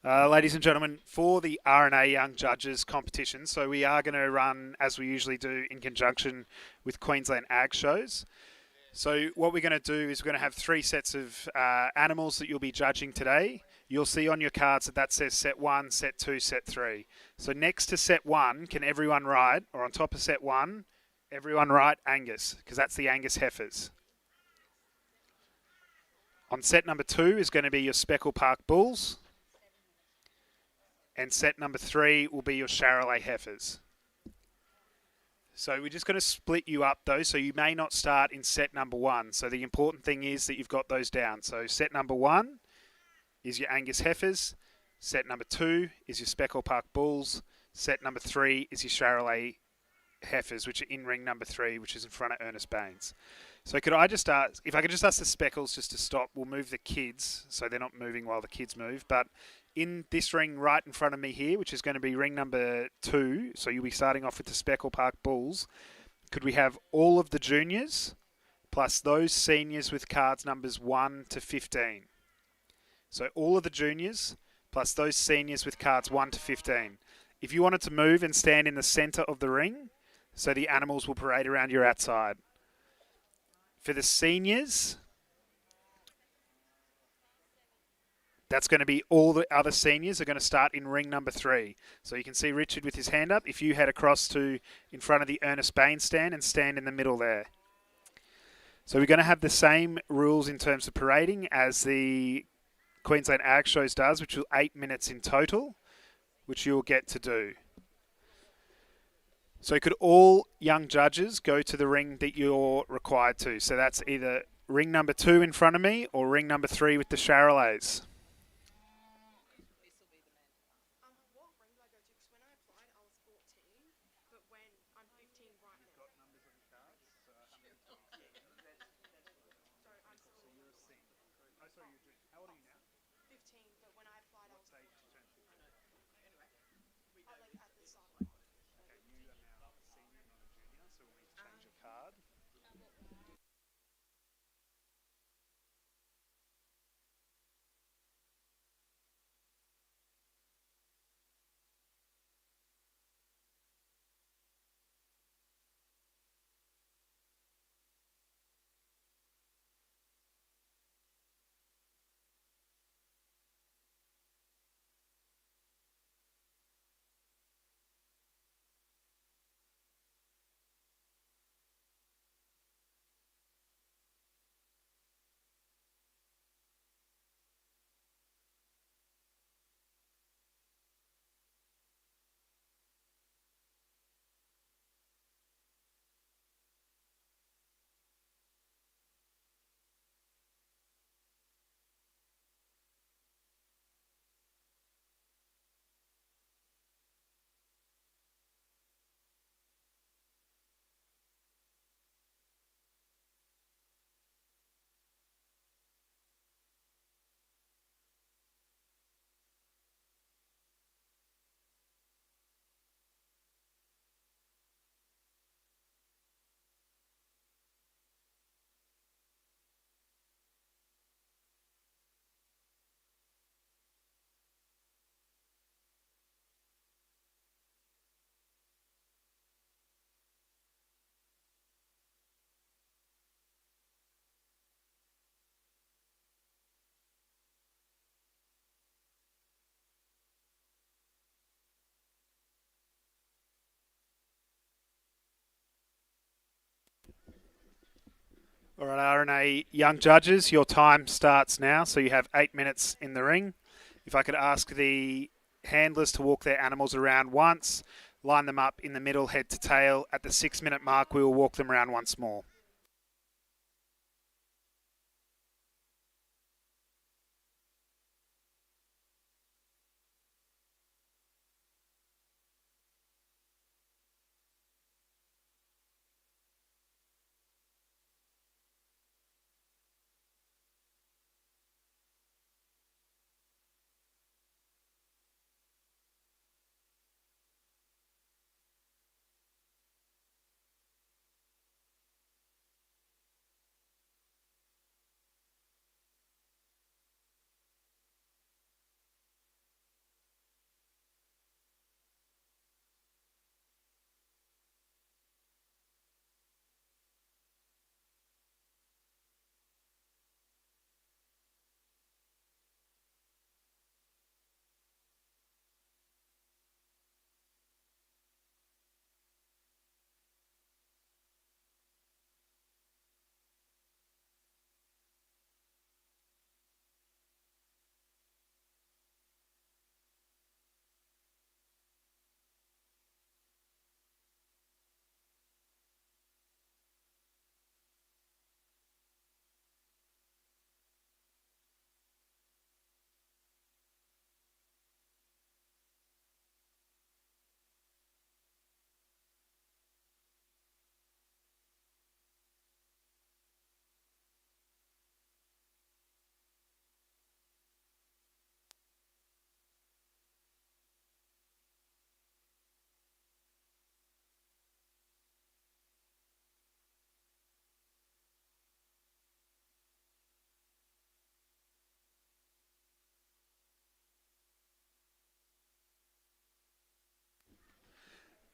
Ladies and gentlemen, for the R&A Young Judges competition, so we are going to run, as we usually do, in conjunction with Queensland Ag Shows. So what we're going to do is we're going to have three sets of animals that you'll be judging today. You'll see on your cards that says set 1, set 2, set 3. So next to set 1, can everyone write, or on top of set 1, everyone write Angus, because that's the Angus heifers. On set number 2 is going to be your Speckle Park bulls. And set number 3 will be your Charolais heifers. So we're just going to split you up though, so you may not start in set number 1. So the important thing is that you've got those down. So set number 1 is your Angus heifers. Set number 2 is your Speckle Park bulls. Set number 3 is your Charolais heifers, which are in ring number 3, which is in front of Ernest Baines. So could I just ask, if I could just ask the Speckles just to stop, we'll move the kids, so they're not moving while the kids move. But in this ring right in front of me here, which is going to be ring number 2, so you'll be starting off with the Speckle Park bulls, could we have all of the juniors plus those seniors with cards numbers 1 to 15? So all of the juniors plus those seniors with cards 1 to 15. If you wanted to move and stand in the centre of the ring, so the animals will parade around your outside. For the seniors, that's going to be all the other seniors are going to start in ring number 3. So you can see Richard with his hand up. If you head across to in front of the Ernest Baines stand and stand in the middle there. So we're going to have the same rules in terms of parading as the Queensland Ag Shows does, which will 8 minutes in total, which you'll get to do. So could all young judges go to the ring that you're required to? So that's either ring number 2 in front of me or ring number 3 with the Charolais. All right, R&A young judges, your time starts now. So you have 8 minutes in the ring. If I could ask the handlers to walk their animals around once, line them up in the middle, head to tail. At the 6-minute mark, we will walk them around once more.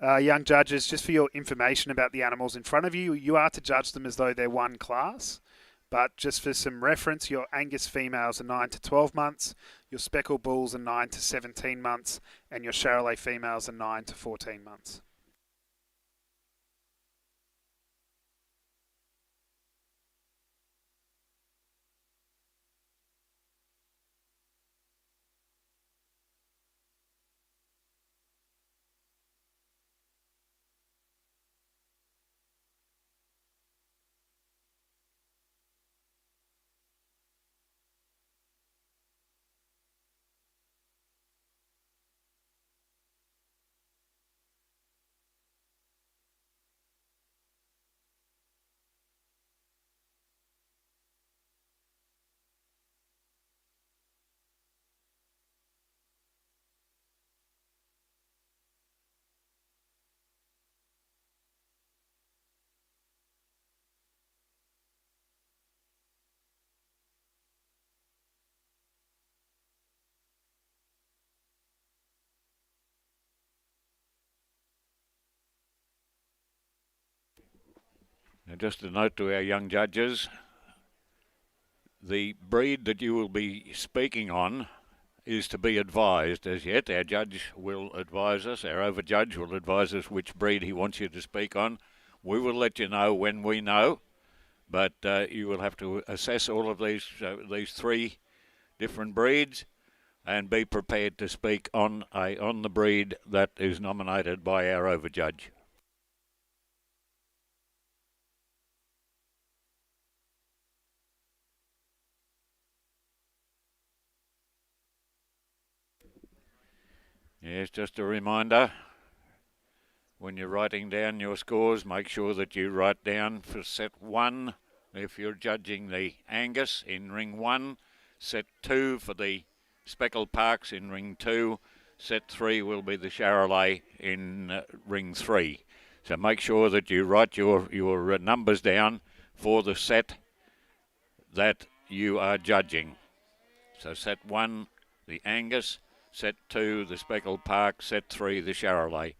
Young judges, just for your information about the animals in front of you, you are to judge them as though they're one class. But just for some reference, your Angus females are 9 to 12 months, your Speckle bulls are 9 to 17 months, and your Charolais females are 9 to 14 months. Now, just a note to our young judges, the breed that you will be speaking on is to be advised as yet. Our judge will advise us, our over-judge will advise us which breed he wants you to speak on. We will let you know when we know, but you will have to assess all of these three different breeds and be prepared to speak on the breed that is nominated by our over-judge. Yes, just a reminder, when you're writing down your scores, make sure that you write down for set 1, if you're judging the Angus in ring 1, set 2 for the Speckle Parks in ring 2, set 3 will be the Charolais in ring 3. So make sure that you write your numbers down for the set that you are judging. So set 1, the Angus, set 2, the Speckle Park, set 3, the Charolais.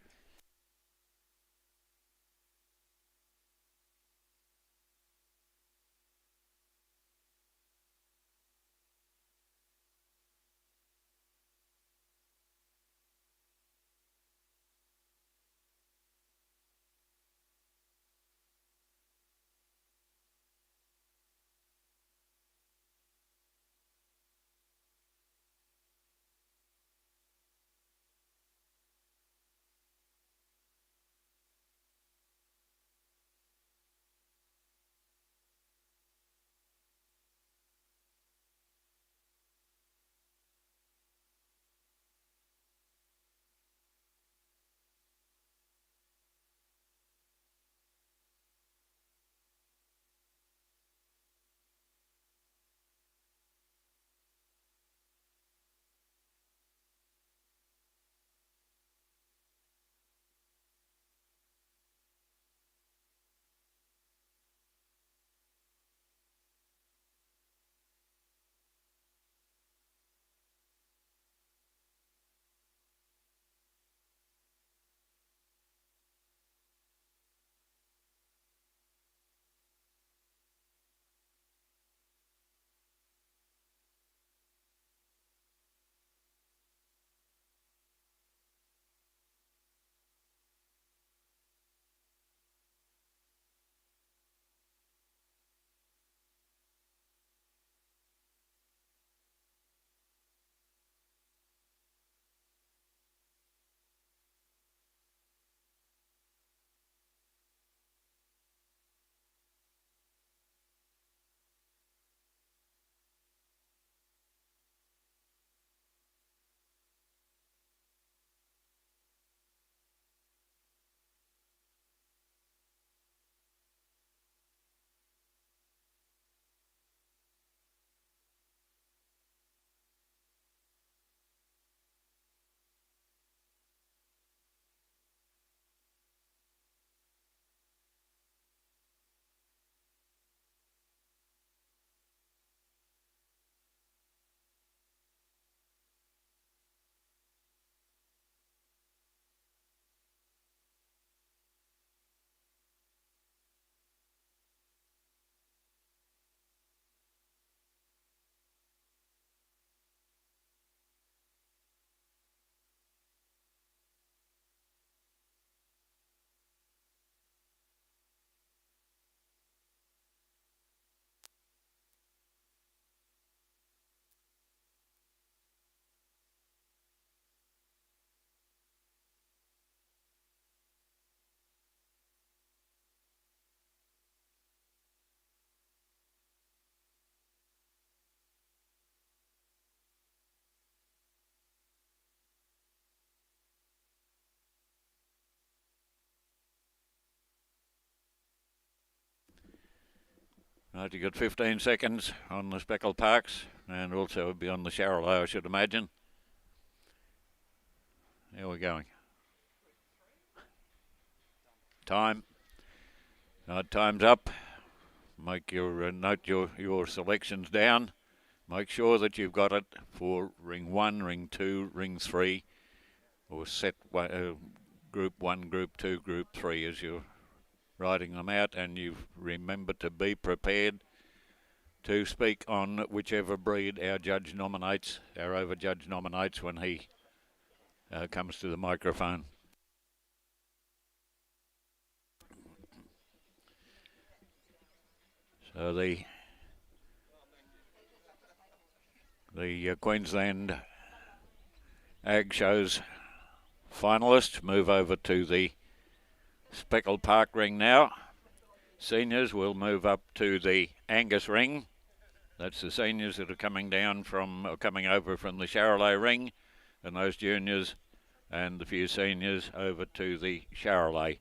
Right, you got 15 seconds on the Speckle Parks, and also be on the Charolais, I should imagine. There we're going. Time. Time's up. Make your note your selections down. Make sure that you've got it for ring 1, ring 2, ring 3, or set group 1, group 2, group 3 as you're writing them out, and you remember to be prepared to speak on whichever breed our judge nominates, our over judge nominates when he comes to the microphone. So the Queensland Ag Show's finalists move over to the Speckle Park ring now. Seniors will move up to the Angus ring. That's the seniors that are coming over from the Charolais ring, and those juniors and the few seniors over to the Charolais.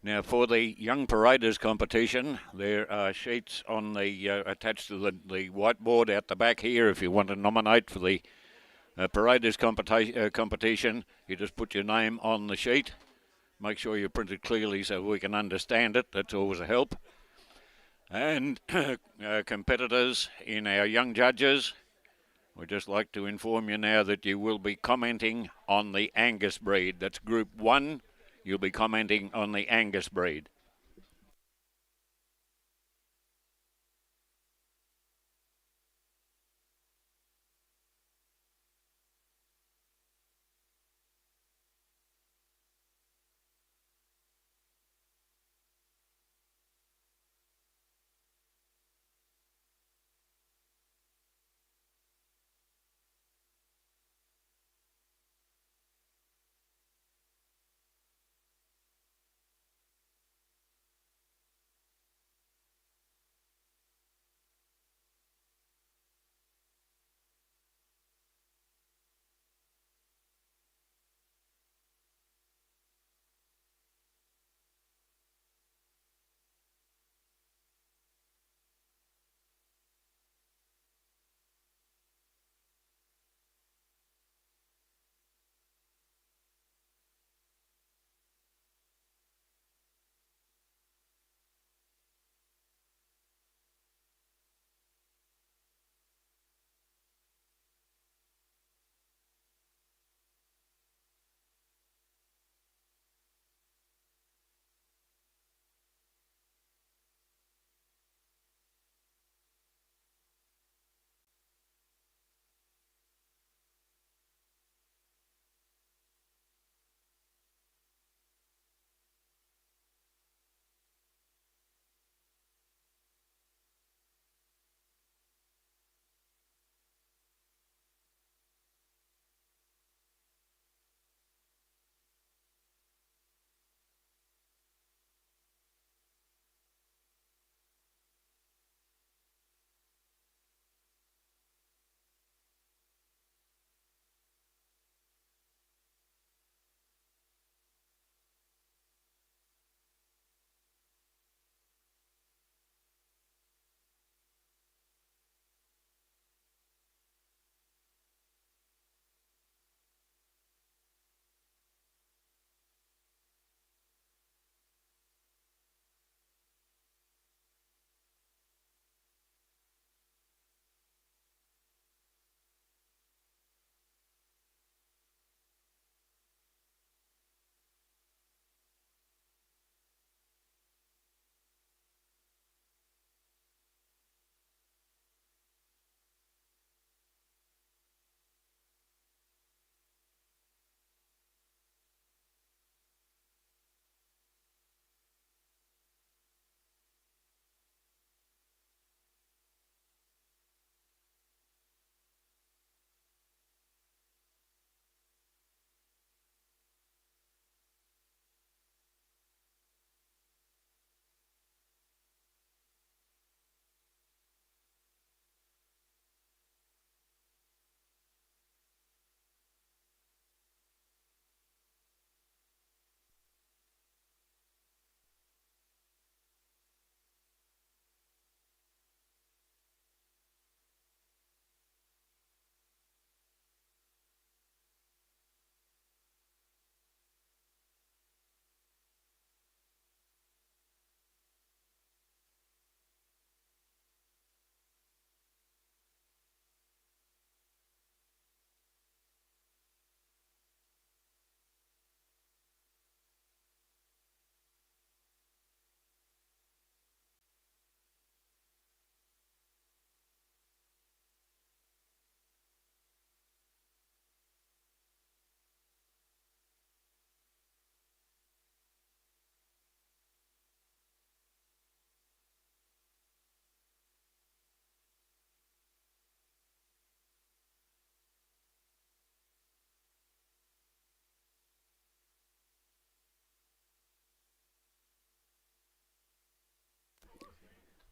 Now, for the young paraders competition, there are sheets on the attached to the whiteboard out the back here. If you want to nominate for the paraders competition, you just put your name on the sheet. Make sure you print it clearly so we can understand it. That's always a help. And competitors in our young judges, we'd just like to inform you now that you will be commenting on the Angus breed. That's Group 1. You'll be commenting on the Angus breed.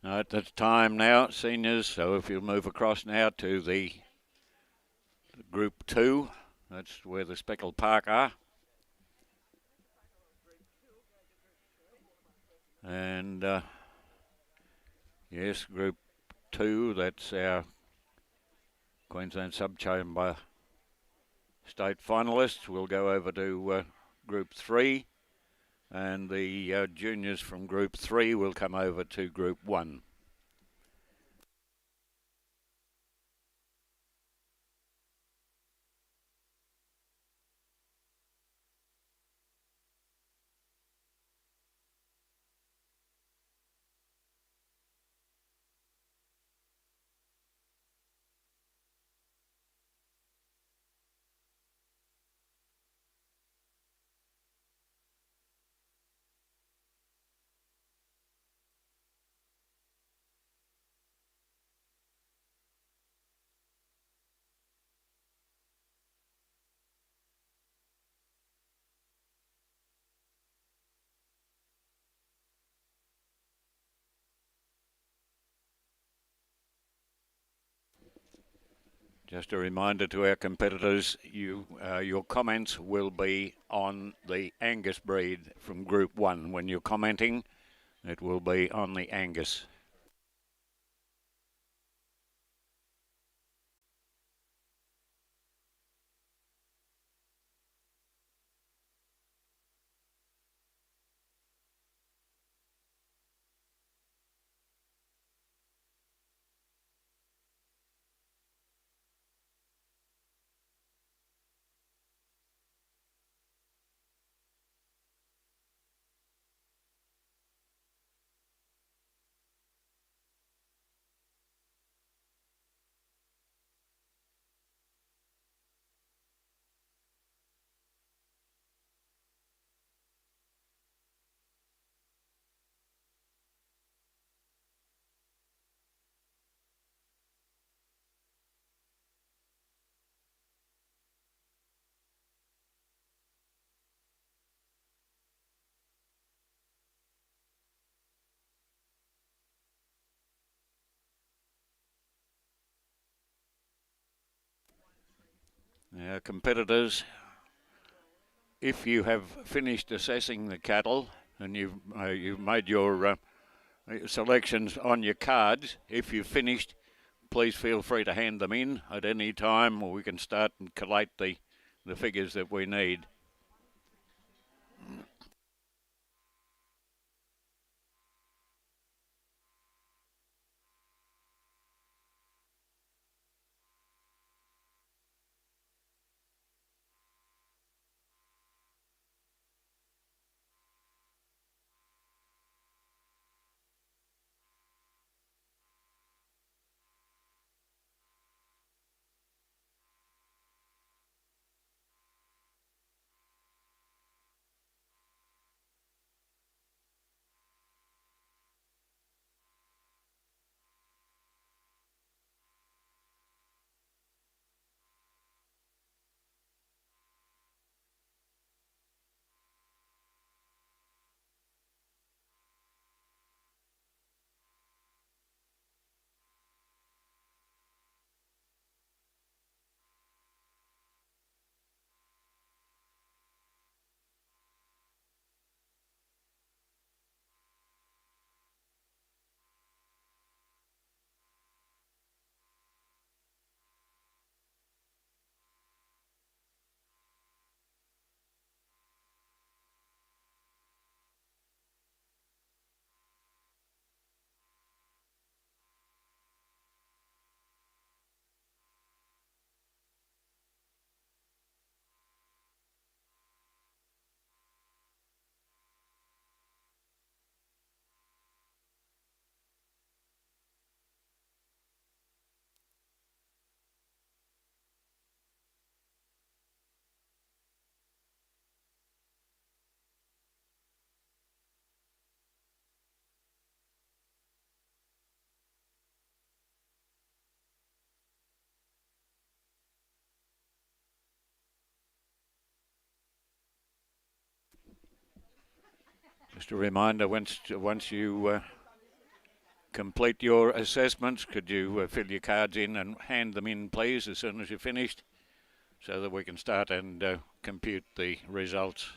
At the time now, seniors, so if you'll move across now to the Group 2, that's where the Speckle Park are. And yes, Group 2, that's our Queensland Sub-Chamber State finalists. We'll go over to Group 3, and the juniors from Group 3 will come over to Group 1. Just a reminder to our competitors, your comments will be on the Angus breed from Group 1. When you're commenting, it will be on the Angus. Now, competitors, if you have finished assessing the cattle and you've made your selections on your cards, if you've finished, please feel free to hand them in at any time, or we can start and collate the figures that we need. Just a reminder, once you complete your assessments. Could you fill your cards in and hand them in, please, as soon as you're finished, so that we can start and compute the results.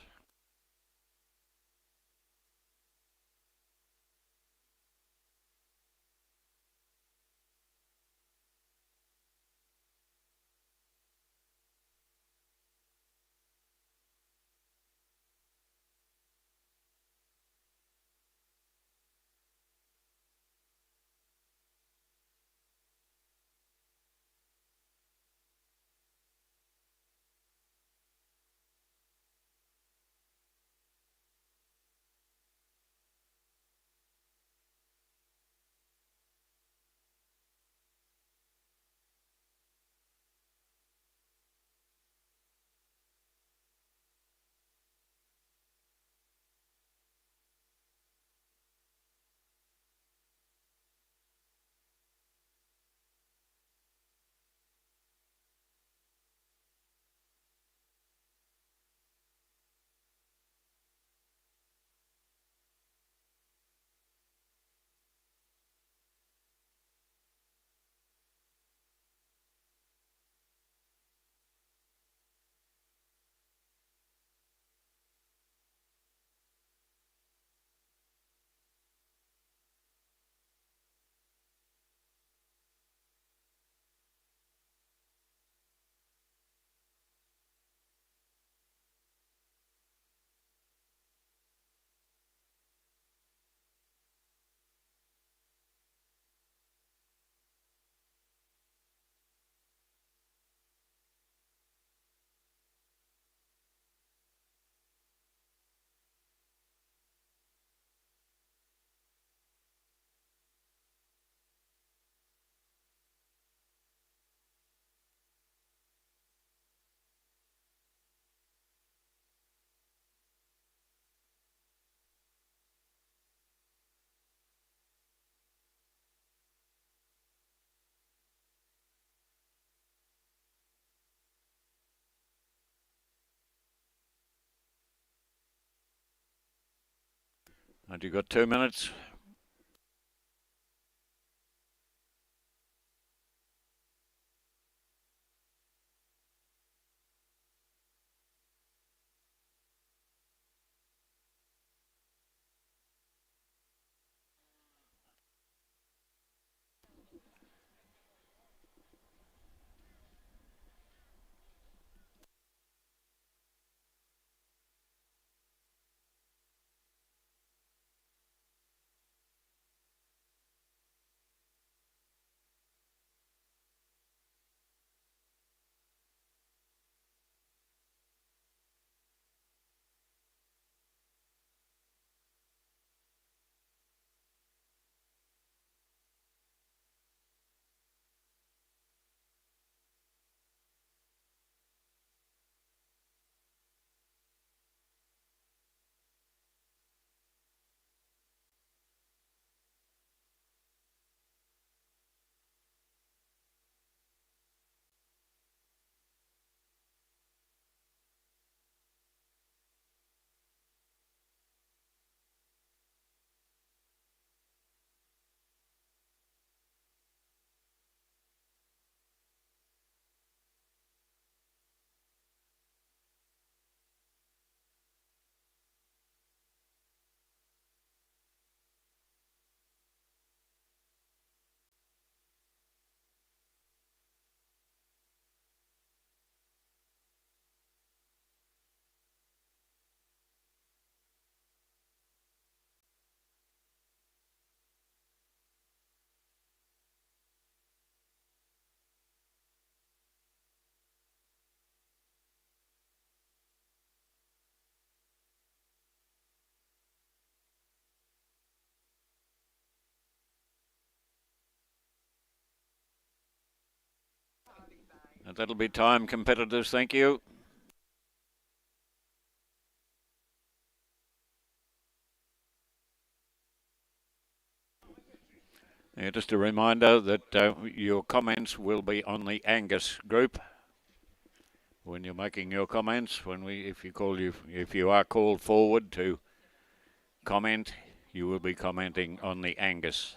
And you've got 2 minutes. And that'll be time, competitors. Thank you. Yeah, just a reminder that your comments will be on the Angus group. When you're making your comments, if you are called forward to comment, you will be commenting on the Angus.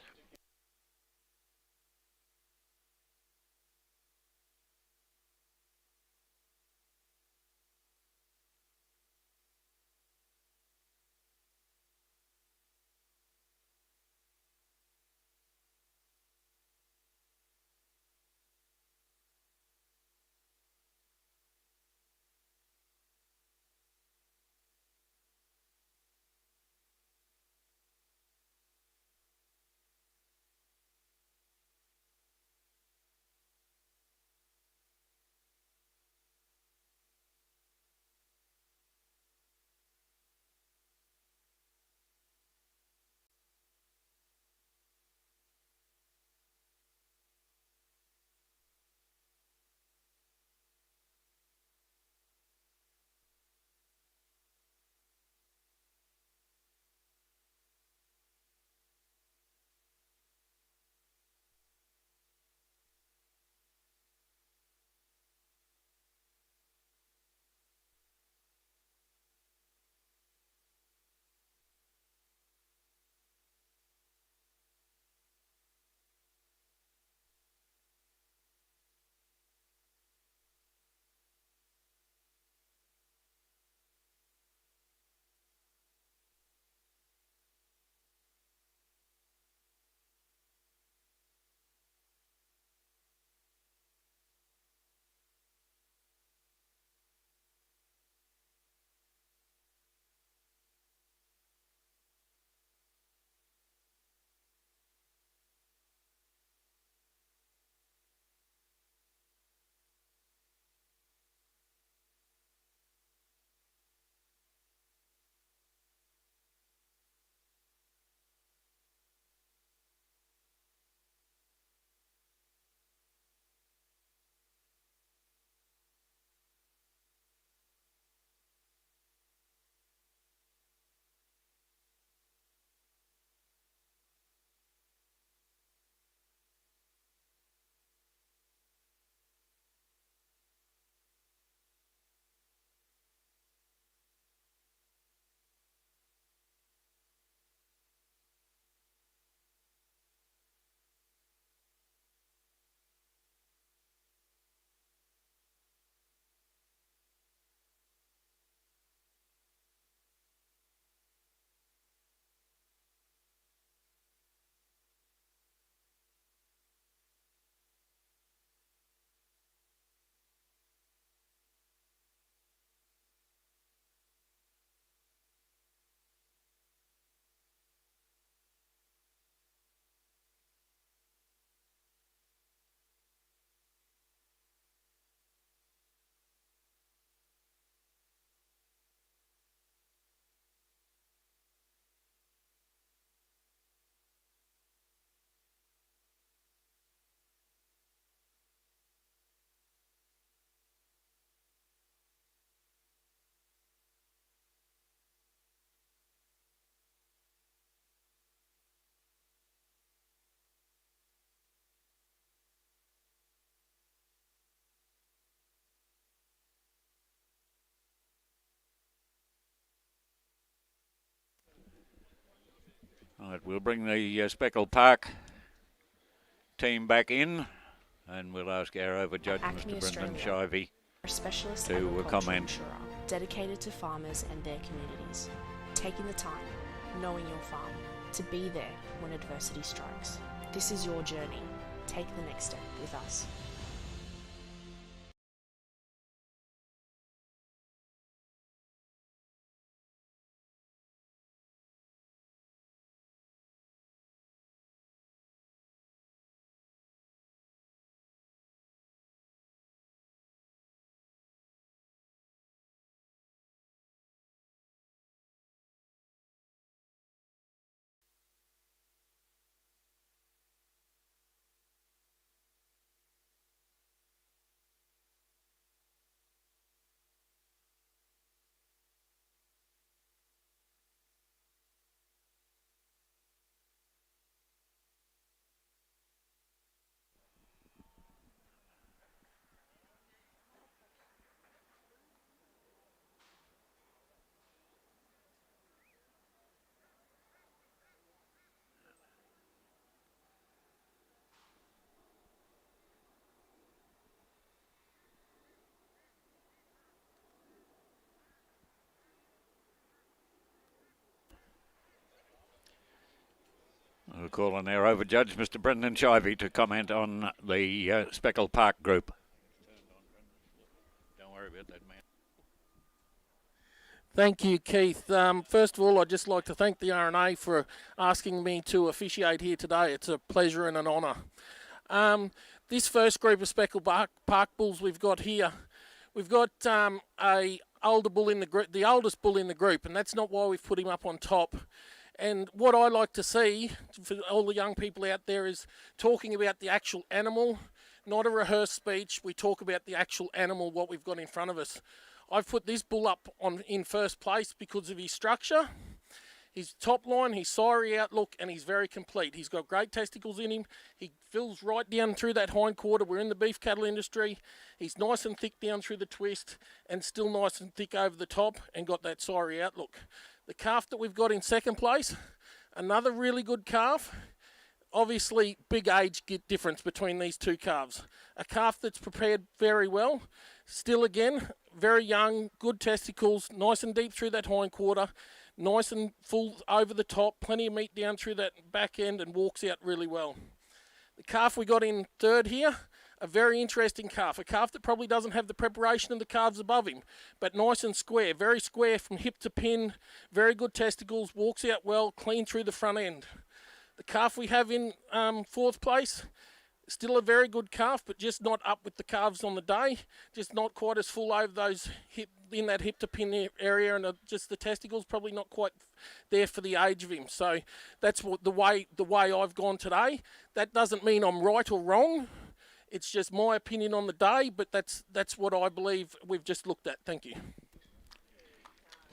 Right, we'll bring the Speckle Park team back in, and we'll ask our over-judge, Acme Mr. Brendan Australia, Shivey, a specialist to agricultural comment. insurer dedicated to farmers and their communities, taking the time, knowing your farm, to be there when adversity strikes. This is your journey. Take the next step with us. We'll call on our over-judge, Mr. Brendan Shivey, to comment on the Speckle Park group. Don't worry about that, man. Thank you, Keith. First of all, I'd just like to thank the RNA for asking me to officiate here today. It's a pleasure and an honour. This first group of Speckle Park bulls we've got here, we've got a older bull in the group, the oldest bull in the group, and that's not why we've put him up on top. And what I like to see for all the young people out there is talking about the actual animal, not a rehearsed speech. We talk about the actual animal, what we've got in front of us. I've put this bull up in first place because of his structure, his top line, his sirey outlook, and he's very complete. He's got great testicles in him. He fills right down through that hind quarter. We're in the beef cattle industry. He's nice and thick down through the twist and still nice and thick over the top and got that sirey outlook. The calf that we've got in second place, another really good calf. Obviously, big age difference between these two calves. A calf that's prepared very well. Still, again, very young, good testicles, nice and deep through that hind quarter, nice and full over the top, plenty of meat down through that back end, and walks out really well. The calf we got in third here, a very interesting calf. A calf that probably doesn't have the preparation of the calves above him, but nice and square, very square from hip to pin, very good testicles, walks out well, clean through the front end. The calf we have in fourth place, still a very good calf, but just not up with the calves on the day, just not quite as full over those in that hip to pin area, and just the testicles probably not quite there for the age of him. So that's what the way I've gone today. That doesn't mean I'm right or wrong. It's just my opinion on the day, but that's what I believe we've just looked at. Thank you.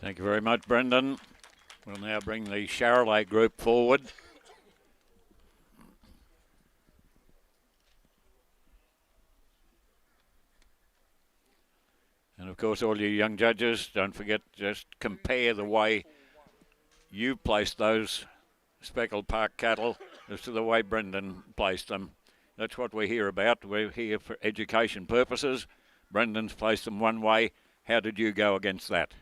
Thank you very much, Brendan. We'll now bring the Charolais group forward. And of course, all you young judges, don't forget, just compare the way you placed those Speckle Park cattle as to the way Brendan placed them. That's what we're here about. We're here for education purposes. Brendan's placed them one way. How did you go against that?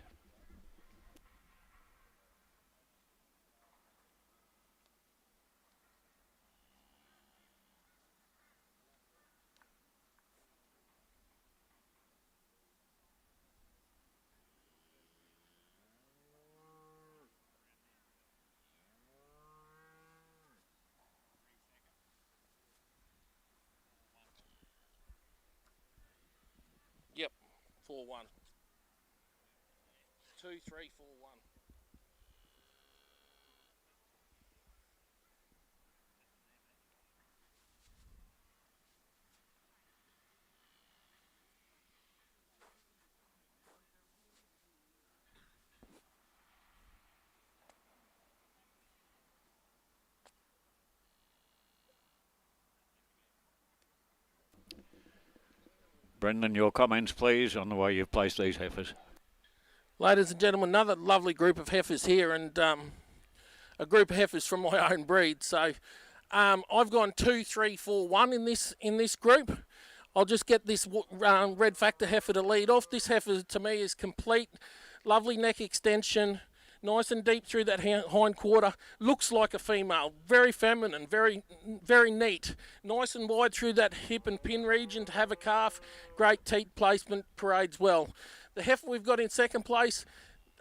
Yep, 4-1. 2, 3, 4, 1. Brendan, your comments, please, on the way you've placed these heifers. Ladies and gentlemen, another lovely group of heifers here, and a group of heifers from my own breed. So I've gone 2, 3, 4, 1 in this group. I'll just get this red factor heifer to lead off. This heifer to me is complete, lovely neck extension, nice and deep through that hind quarter. Looks like a female, very feminine, very, very neat. Nice and wide through that hip and pin region to have a calf. Great teat placement, parades well. The heifer we've got in second place,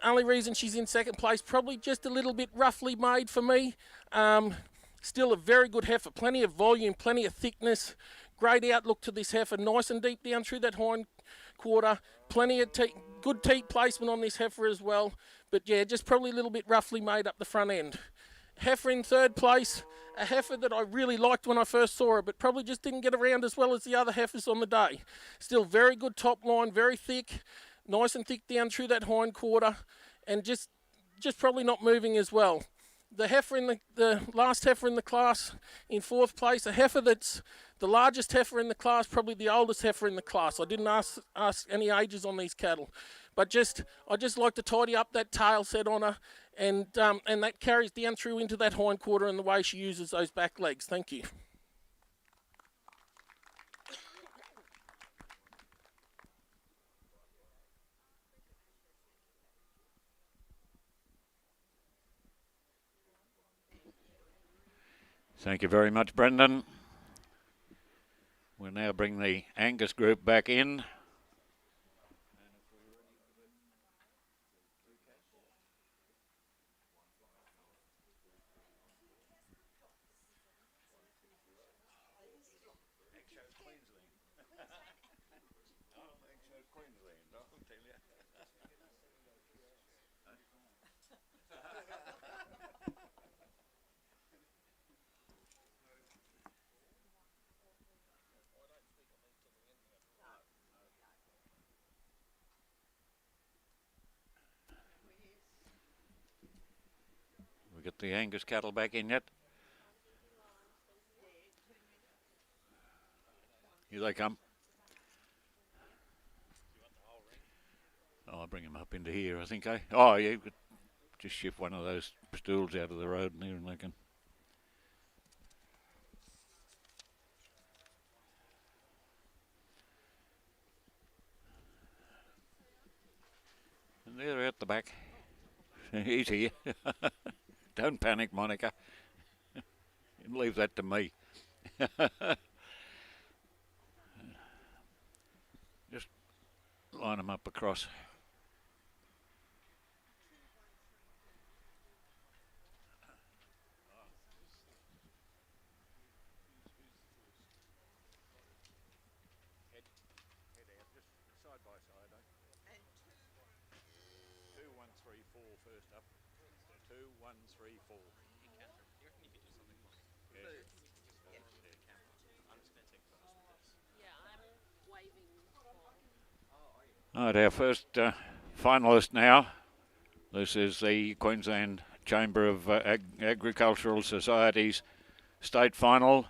only reason she's in second place, probably just a little bit roughly made for me. Still a very good heifer, plenty of volume, plenty of thickness. Great outlook to this heifer, nice and deep down through that hind quarter. Plenty of good teat placement on this heifer as well. But yeah, just probably a little bit roughly made up the front end. Heifer in third place, a heifer that I really liked when I first saw her, but probably just didn't get around as well as the other heifers on the day. Still very good top line, very thick, nice and thick down through that hind quarter, and just probably not moving as well. The heifer in the last heifer in the class in fourth place, a heifer that's the largest heifer in the class, probably the oldest heifer in the class. I didn't ask any ages on these cattle, but I just like to tidy up that tail set on her, and that carries down through into that hind quarter and the way she uses those back legs. Thank you. Thank you very much, Brendan. We'll now bring the Angus group back in. Get the Angus cattle back in yet? Here they come. Oh, I'll bring them up into here, I think, eh? Oh, yeah, you could just shift one of those stools out of the road there and they can... And they're at the back. He's here. Don't panic, Monica. Leave that to me. Just line them up across. Head out, just side by side, eh? 2, 1, 3, 4 first up. 2, 1, 3, 4. Right, our first finalist now. This is the Queensland Chamber of Agricultural Society's state final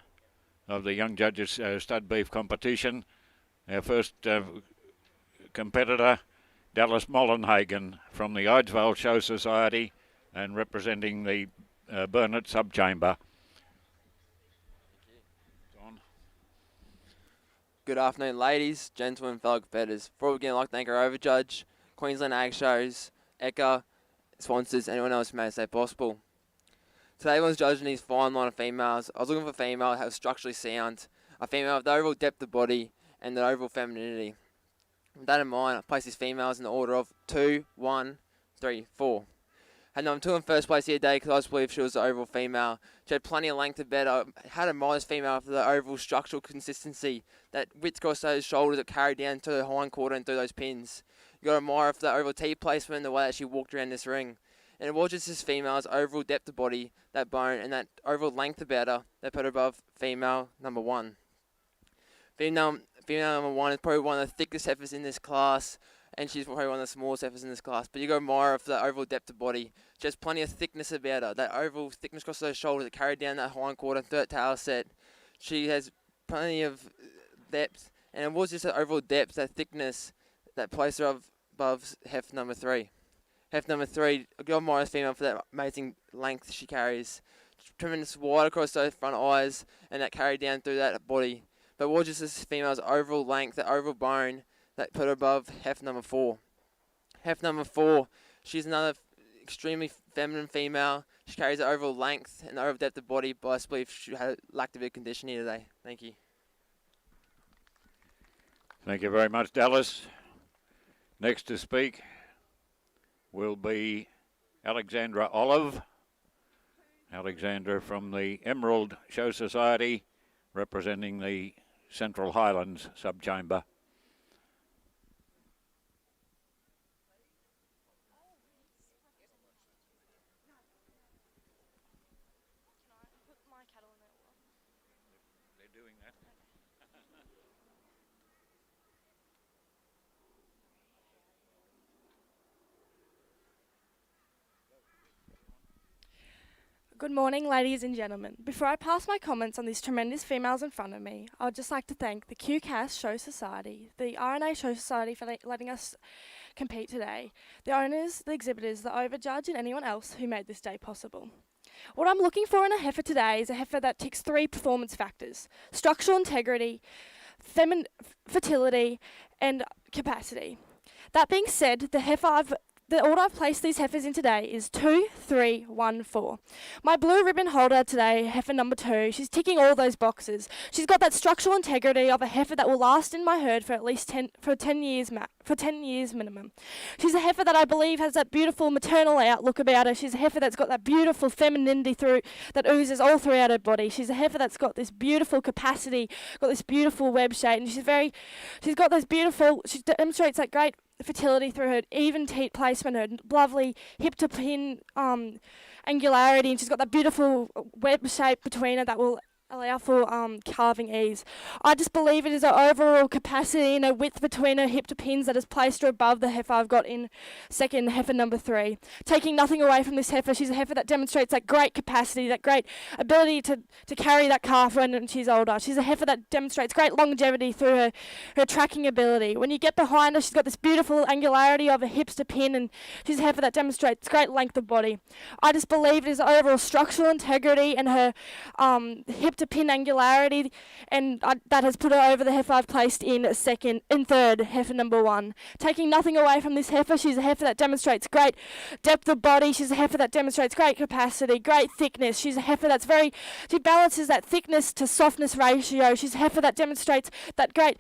of the Young Judges Stud Beef competition. Our first competitor, Dallas Mollenhagen from the Idesvale Show Society and representing the Burnett Subchamber. Good afternoon, ladies, gentlemen, fellow competitors. Before we begin, I'd like to thank our overjudge, Queensland Ag Shows, ECA, sponsors, anyone else who made it possible. Today, everyone's judging these fine line of females. I was looking for a female that was structurally sound, a female with the overall depth of body and the overall femininity. With that in mind, I placed these females in the order of 2, 1, 3, 4. Had number 2 in first place here today because I just believe she was the overall female. She had plenty of length to bed. I had a modest female for the overall structural consistency. That width across those shoulders that carried down to the hind quarter and through those pins. You got to admire for the overall teeth placement and the way that she walked around this ring. And it was just this female's overall depth of body, that bone, and that overall length about her that put her above female number 1. Female number 1 is probably one of the thickest heifers in this class, and she's probably one of the smallest heifers in this class. But you got to admire her for the overall depth of body. She has plenty of thickness about her. That overall thickness across those shoulders that carried down that hind quarter and third tail set. She has plenty of depth, and it was just that overall depth, that thickness, that placed her above heifer number 3. Heifer number 3, I got admire this female for that amazing length she carries. Tremendous wide across those front eyes, and that carried down through that body. But what just this female's overall length, that overall bone, that put her above heifer number 4. Heifer number 4, she's another extremely feminine female. She carries the overall length and the overall depth of body, but I believe she had lacked a bit of condition here today. Thank you. Thank you very much, Dallas. Next to speak will be Alexandra Olive. Alexandra from the Emerald Show Society, representing the Central Highlands Subchamber. They're doing that. Good morning, ladies and gentlemen. Before I pass my comments on these tremendous females in front of me, I would just like to thank the QCAS Show Society, the RNA Show Society for letting us compete today, the owners, the exhibitors, the overjudge, and anyone else who made this day possible. What I'm looking for in a heifer today is a heifer that ticks 3 performance factors: structural integrity, fertility, and capacity. That being said, the order I've placed these heifers in today is 2, 3, 1, 4. My blue ribbon holder today, heifer number 2, she's ticking all those boxes. She's got that structural integrity of a heifer that will last in my herd for at least 10 years minimum. She's a heifer that I believe has that beautiful maternal outlook about her. She's a heifer that's got that beautiful femininity that oozes all throughout her body. She's a heifer that's got this beautiful capacity, got this beautiful web shape, and she demonstrates that great fertility through her even teat placement, her lovely hip to pin angularity, and she's got that beautiful web shape between her that will allow for calving ease. I just believe it is her overall capacity and her width between her hip to pins that has placed her above the heifer I've got in second, heifer number 3. Taking nothing away from this heifer, she's a heifer that demonstrates that great capacity, that great ability to carry that calf when she's older. She's a heifer that demonstrates great longevity through her tracking ability. When you get behind her, she's got this beautiful angularity of her hips to pin, and she's a heifer that demonstrates great length of body. I just believe it is her overall structural integrity and her hip to pin angularity, and that has put her over the heifer I've placed in third, heifer number 1. Taking nothing away from this heifer, she's a heifer that demonstrates great depth of body. She's a heifer that demonstrates great capacity, great thickness. She's a heifer she balances that thickness to softness ratio. She's a heifer that demonstrates that great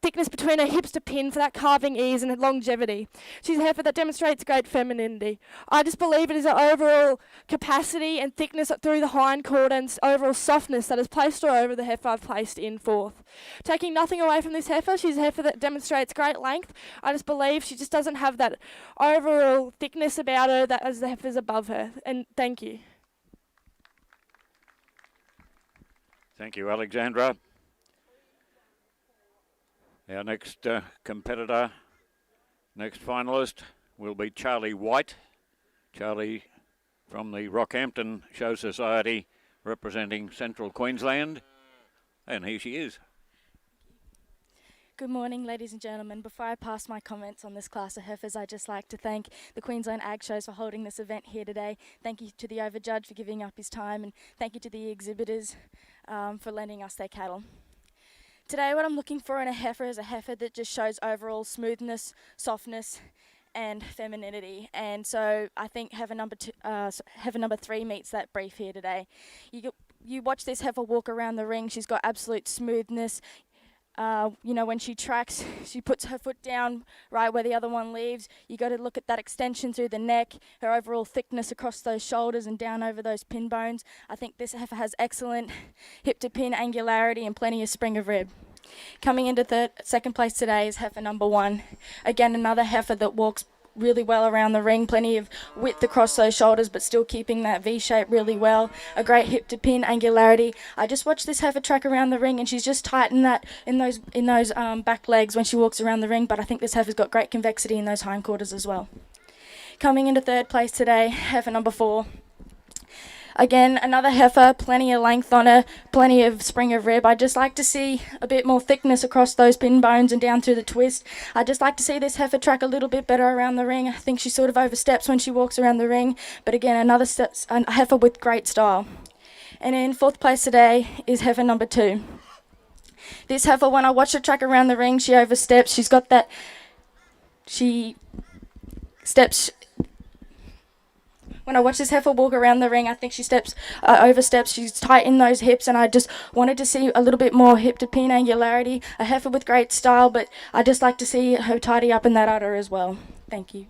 thickness between her hips to pin for that calving ease and longevity. She's a heifer that demonstrates great femininity. I just believe it is her overall capacity and thickness through the hindquarter and overall softness that has placed her over the heifer I've placed in 4th. Taking nothing away from this heifer, she's a heifer that demonstrates great length. I just believe she just doesn't have that overall thickness about her that as the heifers above her. And thank you. Thank you, Alexandra. Our next competitor, next finalist, will be Charlie White. Charlie from the Rockhampton Show Society, representing Central Queensland. And here she is. Good morning, ladies and gentlemen. Before I pass my comments on this class of heifers, I'd just like to thank the Queensland Ag Shows for holding this event here today. Thank you to the overjudge for giving up his time, and thank you to the exhibitors for lending us their cattle. Today what I'm looking for in a heifer is a heifer that just shows overall smoothness, softness, and femininity. And so I think heifer number 3 meets that brief here today. You watch this heifer walk around the ring, she's got absolute smoothness. When she tracks, she puts her foot down right where the other one leaves. You got to look at that extension through the neck, her overall thickness across those shoulders and down over those pin bones. I think this heifer has excellent hip to pin angularity and plenty of spring of rib. Coming into second place today is heifer number 1. Again, another heifer that walks really well around the ring, plenty of width across those shoulders, but still keeping that V shape really well. A great hip to pin angularity. I just watched this heifer track around the ring, and she's just tightened that in those back legs when she walks around the ring. But I think this heifer's got great convexity in those hindquarters as well. Coming into third place today, heifer number 4. Again, another heifer, plenty of length on her, plenty of spring of rib. I'd just like to see a bit more thickness across those pin bones and down through the twist. I'd just like to see this heifer track a little bit better around the ring. I think she sort of oversteps when she walks around the ring, but again, a heifer with great style. And in fourth place today is heifer number 2. This heifer, when I watch her track around the ring, she oversteps. She's got that, she steps. When I watch this heifer walk around the ring, I think she oversteps. She's tight in those hips, and I just wanted to see a little bit more hip to pin angularity. A heifer with great style, but I just like to see her tidy up in that udder as well. Thank you.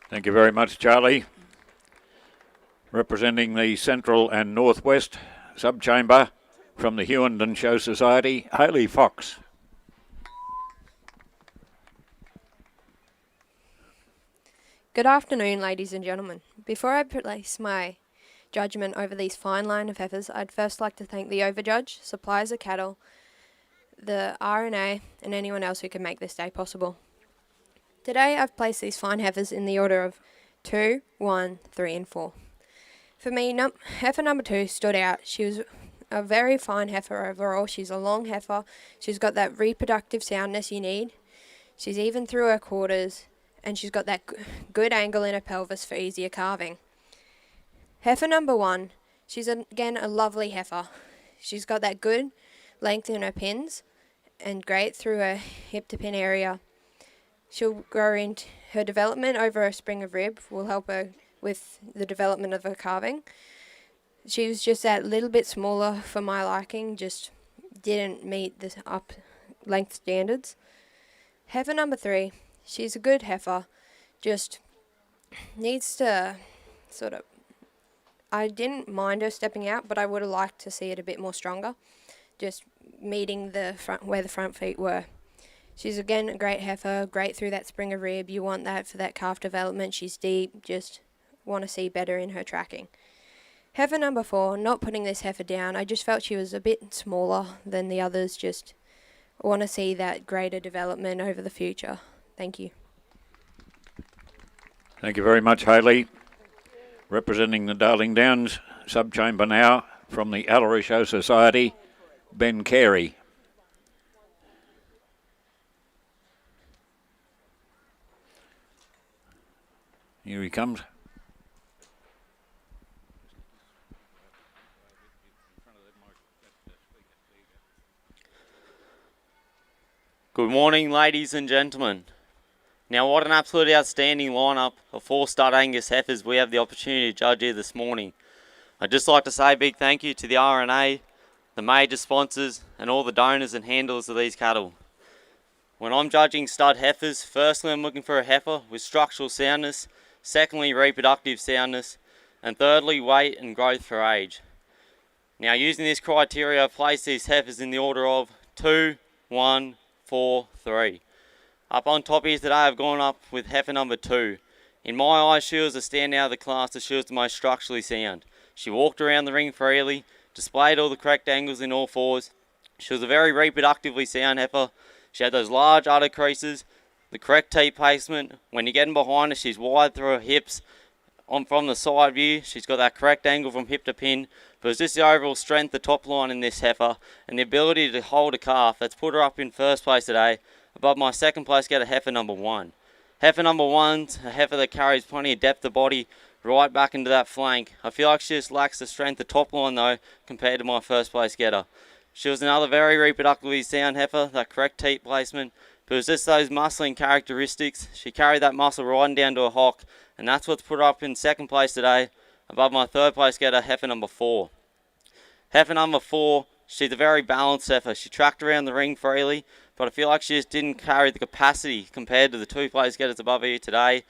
Thank you very much, Charlie. Representing the Central and Northwest Subchamber from the Hewenden Show Society, Hayley Fox. Good afternoon, ladies and gentlemen. Before I place my judgment over these fine line of heifers, I'd first like to thank the overjudge, suppliers of cattle, the RNA, and anyone else who can make this day possible. Today I've placed these fine heifers in the order of 2, 1, 3 and 4. For me, heifer number 2 stood out. She was a very fine heifer overall. She's a long heifer. She's got that reproductive soundness you need. She's even through her quarters, and she's got that good angle in her pelvis for easier calving. Heifer number 1, she's again a lovely heifer. She's got that good length in her pins and great through her hip to pin area. She'll grow into her development over a spring of rib, will help her with the development of her calving. She was just that little bit smaller for my liking, just didn't meet the up length standards. Heifer number 3, she's a good heifer, just needs to sort of, I didn't mind her stepping out, but I would have liked to see it a bit more stronger, just meeting the front, where the front feet were. She's again a great heifer, great through that spring of rib. You want that for that calf development. She's deep, just want to see better in her tracking. Heifer number 4, not putting this heifer down, I just felt she was a bit smaller than the others, just want to see that greater development over the future. Thank you. Thank you very much, Hayley. Representing the Darling Downs Subchamber now from the Allery Show Society, Ben Carey. Here he comes. Good morning, ladies and gentlemen. Now, what an absolutely outstanding lineup of 4 stud Angus heifers we have the opportunity to judge here this morning. I'd just like to say a big thank you to the RNA, the major sponsors, and all the donors and handlers of these cattle. When I'm judging stud heifers, firstly I'm looking for a heifer with structural soundness, secondly reproductive soundness, and thirdly weight and growth for age. Now, using this criteria, I've placed these heifers in the order of 2, 1, 4, 3. Up on top here today, I've gone up with heifer number 2. In my eyes, she was a standout of the class as she was the most structurally sound. She walked around the ring freely, displayed all the correct angles in all fours. She was a very reproductively sound heifer. She had those large udder creases, the correct teat placement. When you're getting behind her, she's wide through her hips. From the side view, she's got that correct angle from hip to pin. But it's just the overall strength, the top line in this heifer, and the ability to hold a calf that's put her up in first place today, above my second place getter, heifer number 1. Heifer number 1's a heifer that carries plenty of depth of body right back into that flank. I feel like she just lacks the strength of top line though, compared to my first place getter. She was another very reproductively sound heifer, that correct teat placement, but it was just those muscling characteristics. She carried that muscle riding down to a hock, and that's what's put her up in second place today, above my third place getter, heifer number 4. Heifer number 4, she's a very balanced heifer. She tracked around the ring freely, but I feel like she just didn't carry the capacity compared to the 2 place getters above here today.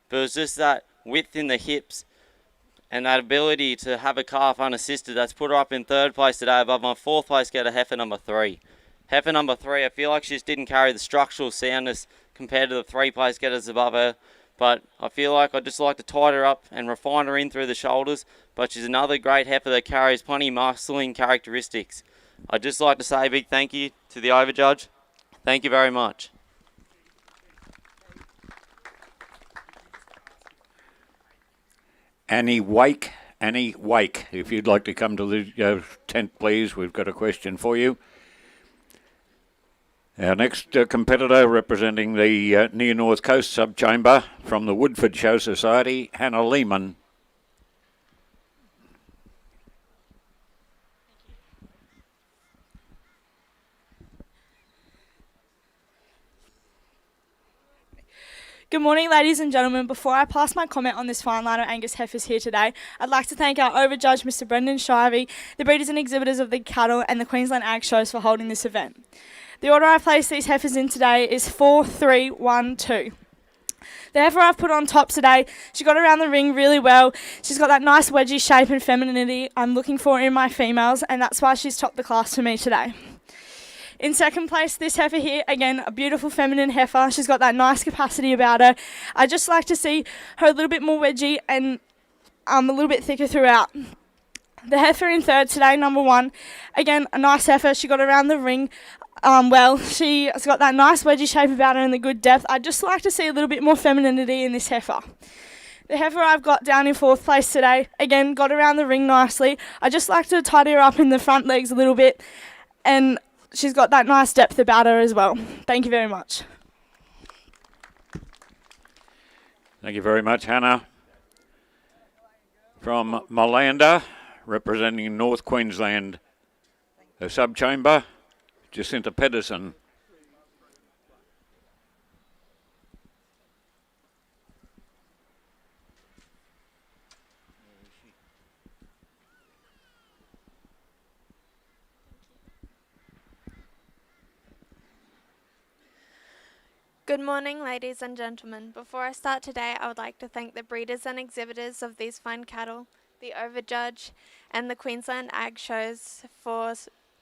But it was just that width in the hips and that ability to have a calf unassisted that's put her up in third place today, above my 4th place getter, heifer number 3. Heifer number 3, I feel like she just didn't carry the structural soundness compared to the 3 place getters above her. But I feel like I'd just like to tighten her up and refine her in through the shoulders. But she's another great heifer that carries plenty of muscling characteristics. I'd just like to say a big thank you to the overjudge. Thank you very much. Annie Wake. Annie Wake, if you'd like to come to the tent, please. We've got a question for you. Our next competitor, representing the Near North Coast Subchamber from the Woodford Show Society, Hannah Lehman. Good morning, ladies and gentlemen. Before I pass my comment on this fine line of Angus heifers here today, I'd like to thank our overjudge, Mr. Brendan Shivey, the breeders and exhibitors of the cattle, and the Queensland Ag Shows for holding this event. The order I placed these heifers in today is 4, 3, 1, 2. The heifer I've put on top today, she got around the ring really well. She's got that nice wedgie shape and femininity I'm looking for in my females, and that's why she's topped the class for me today. In second place, this heifer here, again, a beautiful feminine heifer. She's got that nice capacity about her. I just like to see her a little bit more wedgy and a little bit thicker throughout. The heifer in third today, number 1, again, a nice heifer. She got around the ring well. She's got that nice wedgy shape about her and the good depth. I'd just like to see a little bit more femininity in this heifer. The heifer I've got down in fourth place today, again, got around the ring nicely. I just like to tidy her up in the front legs a little bit, and she's got that nice depth about her as well. Thank you very much. Thank you very much, Hannah. From Malanda, representing North Queensland, the Subchamber, Jacinta Pedersen. Good morning, ladies and gentlemen. Before I start today, I would like to thank the breeders and exhibitors of these fine cattle, the overjudge, and the Queensland Ag Shows for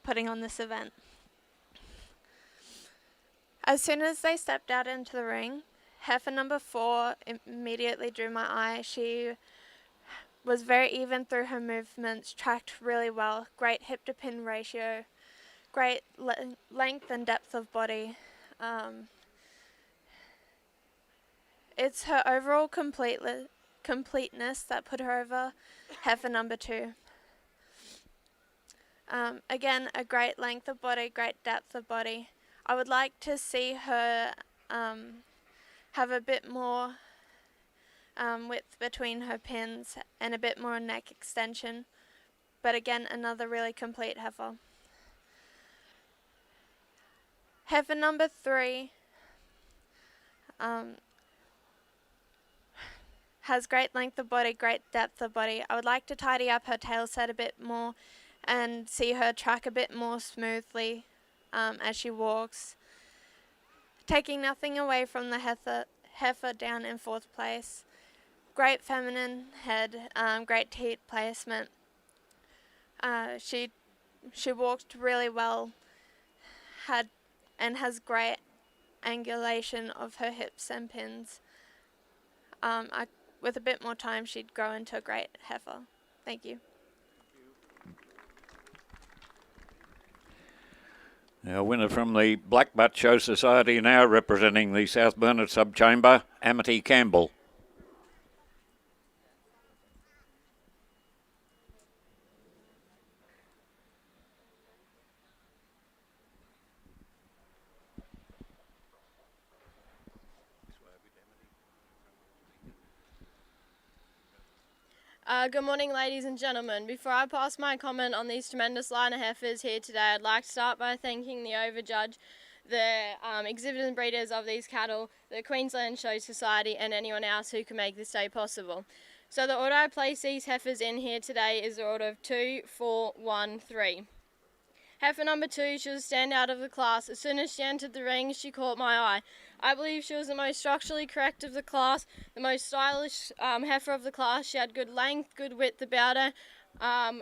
putting on this event. As soon as they stepped out into the ring, heifer number 4 immediately drew my eye. She was very even through her movements, tracked really well, great hip to pin ratio, great length and depth of body. It's her overall completeness that put her over heifer number 2. Again, a great length of body, great depth of body. I would like to see her have a bit more width between her pins and a bit more neck extension. But again, another really complete heifer. Heifer number 3 has great length of body, great depth of body. I would like to tidy up her tail set a bit more and see her track a bit more smoothly as she walks. Taking nothing away from the heifer down in 4th place. Great feminine head, great teat placement. She walked really well, has great angulation of her hips and pins. With a bit more time, she'd grow into a great heifer. Thank you. Our winner from the Blackbutt Show Society now, representing the South Burnett Subchamber, Amity Campbell. Good morning, ladies and gentlemen. Before I pass my comment on these tremendous line of heifers here today, I'd like to start by thanking the overjudge, the exhibitors and breeders of these cattle, the Queensland Show Society, and anyone else who can make this day possible. So the order I place these heifers in here today is the order of 2, 4, 1, 3. Heifer number 2, she was stand out of the class. As soon as she entered the ring, she caught my eye. I believe she was the most structurally correct of the class, the most stylish heifer of the class. She had good length, good width about her.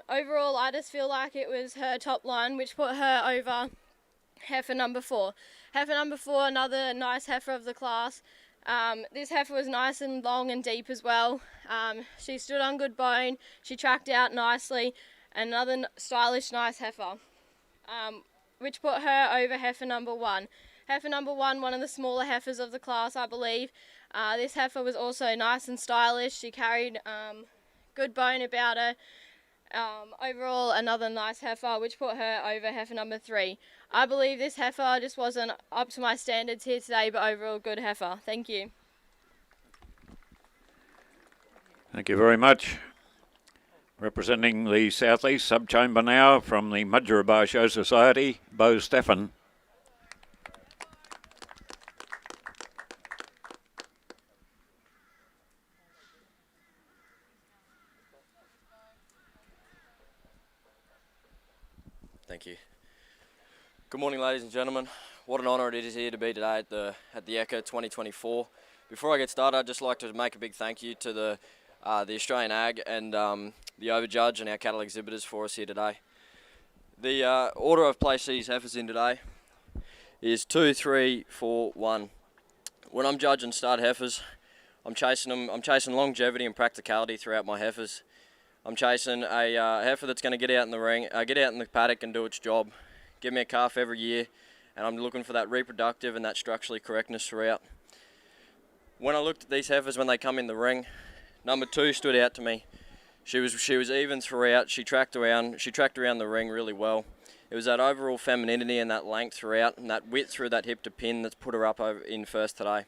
Overall, I just feel like it was her top line, which put her over heifer number 4. Heifer number 4, another nice heifer of the class. This heifer was nice and long and deep as well. She stood on good bone. She tracked out nicely. Another stylish, nice heifer, which put her over heifer number 1. Heifer number 1, one of the smaller heifers of the class, I believe. This heifer was also nice and stylish. She carried good bone about her. Overall, another nice heifer, which put her over heifer number 3. I believe this heifer just wasn't up to my standards here today, but overall good heifer. Thank you. Thank you very much. Representing the South East Subchamber now from the Mudgeeraba Show Society, Bo Stefan. Thank you. Good morning, ladies and gentlemen. What an honour it is here to be today at the ECA 2024. Before I get started, I'd just like to make a big thank you to the Australian Ag and the Overjudge and our cattle exhibitors for us here today. The order I've placed these heifers in today is 2, 3, 4, 1. When I'm judging stud heifers, I'm chasing them. I'm chasing longevity and practicality throughout my heifers. I'm chasing a heifer that's going to get out in the ring, get out in the paddock and do its job. Give me a calf every year, and I'm looking for that reproductive and that structurally correctness throughout. When I looked at these heifers when they come in the ring, number 2 stood out to me. She was even throughout. She tracked around the ring really well. It was that overall femininity and that length throughout, and that width through that hip to pin that's put her up over in first today.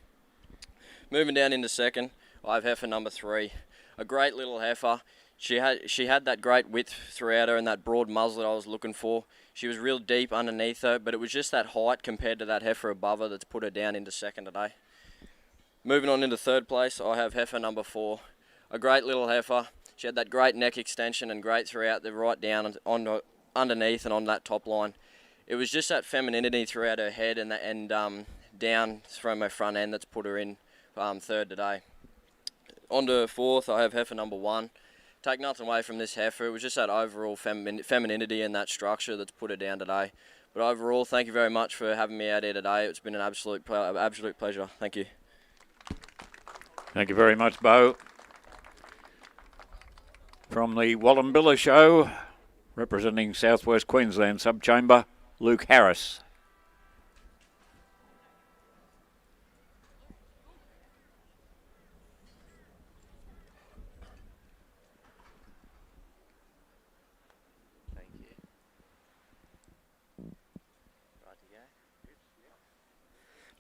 Moving down into second, I have heifer number 3, a great little heifer. She had that great width throughout her and that broad muzzle that I was looking for. She was real deep underneath her, but it was just that height compared to that heifer above her that's put her down into second today. Moving on into third place, I have heifer number 4, a great little heifer. She had that great neck extension and great throughout the right down on underneath and on that top line. It was just that femininity throughout her head and down from her front end that's put her in third today. On to fourth, I have heifer number 1. Take nothing away from this heifer. It was just that overall femininity and that structure that's put her down today. But overall, thank you very much for having me out here today. It's been an absolute pleasure. Thank you. Thank you very much, Bo. From the Wallumbilla Show, representing Southwest Queensland Subchamber, Luke Harris.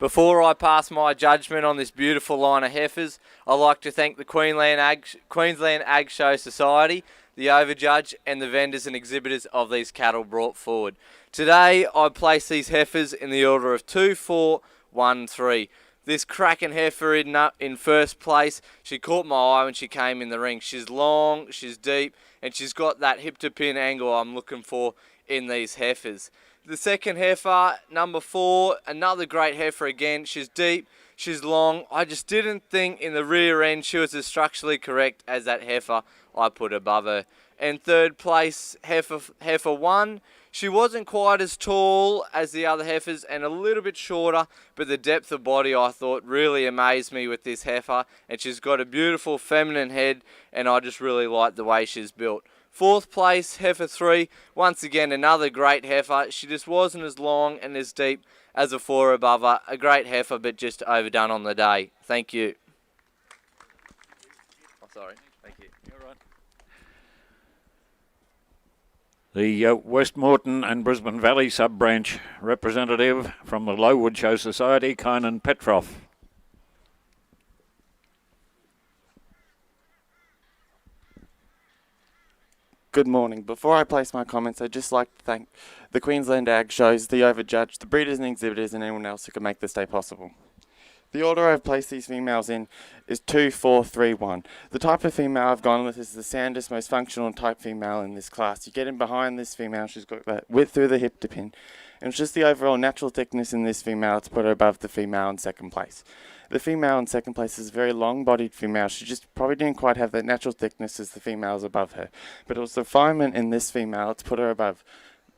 Before I pass my judgment on this beautiful line of heifers, I'd like to thank the Queensland Ag Show Society, the Overjudge and the vendors and exhibitors of these cattle brought forward. Today I place these heifers in the order of 2, 4, 1, 3. This cracking heifer in first place, she caught my eye when she came in the ring. She's long, she's deep, and she's got that hip to pin angle I'm looking for in these heifers. The second heifer, number 4, another great heifer again. She's deep, she's long. I just didn't think in the rear end she was as structurally correct as that heifer I put above her. And third place, heifer 1. She wasn't quite as tall as the other heifers and a little bit shorter, but the depth of body I thought really amazed me with this heifer. And she's got a beautiful feminine head, and I just really like the way she's built. Fourth place, heifer 3. Once again, another great heifer. She just wasn't as long and as deep as a 4 above her. A great heifer, but just overdone on the day. Thank you. Oh, sorry. Thank you. You're right. The Westmoreton and Brisbane Valley sub-branch representative from the Lowood Show Society, Kynan Petroff. Good morning. Before I place my comments, I'd just like to thank the Queensland Ag Shows, the Overjudge, the breeders and exhibitors, and anyone else who could make this day possible. The order I've placed these females in is 2, 4, 3, 1. The type of female I've gone with is the soundest, most functional type female in this class. You get in behind this female, she's got that width through the hip to pin. And it's just the overall natural thickness in this female to put her above the female in second place. The female in second place is a very long-bodied female. She just probably didn't quite have that natural thickness as the females above her. But it was the refinement in this female to put her above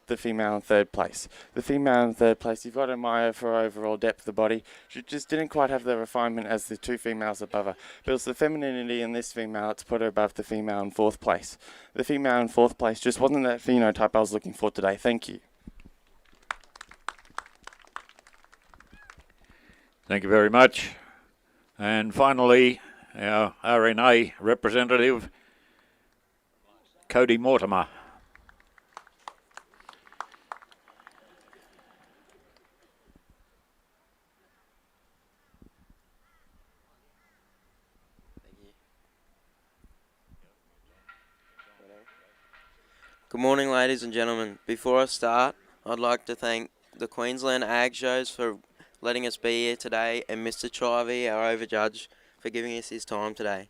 the female in third place. The female in third place, you've got to admire for overall depth of body. She just didn't quite have the refinement as the 2 females above her. But it was the femininity in this female to put her above the female in fourth place. The female in fourth place just wasn't that phenotype I was looking for today. Thank you. Thank you very much. And finally, our RNA representative Cody Mortimer. Good morning, ladies and gentlemen. Before I start, I'd like to thank the Queensland Ag Shows for letting us be here today, and Mr. Chivey, our overjudge, for giving us his time today.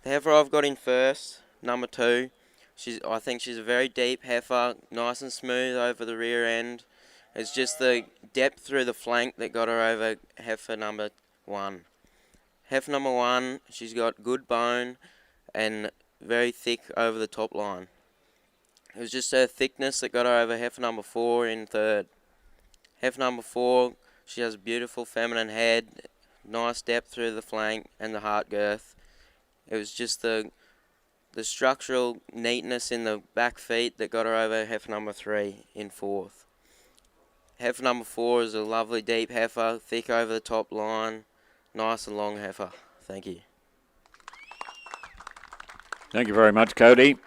The heifer I've got in first, number 2, I think she's a very deep heifer, nice and smooth over the rear end. It's just the depth through the flank that got her over heifer number 1. Heifer number 1, she's got good bone and very thick over the top line. It was just her thickness that got her over heifer number 4 in third. Heifer number 4, she has a beautiful feminine head, nice depth through the flank and the heart girth. It was just the structural neatness in the back feet that got her over heifer number 3 in fourth. Heifer number 4 is a lovely deep heifer, thick over the top line, nice and long heifer. Thank you. Thank you very much, Cody.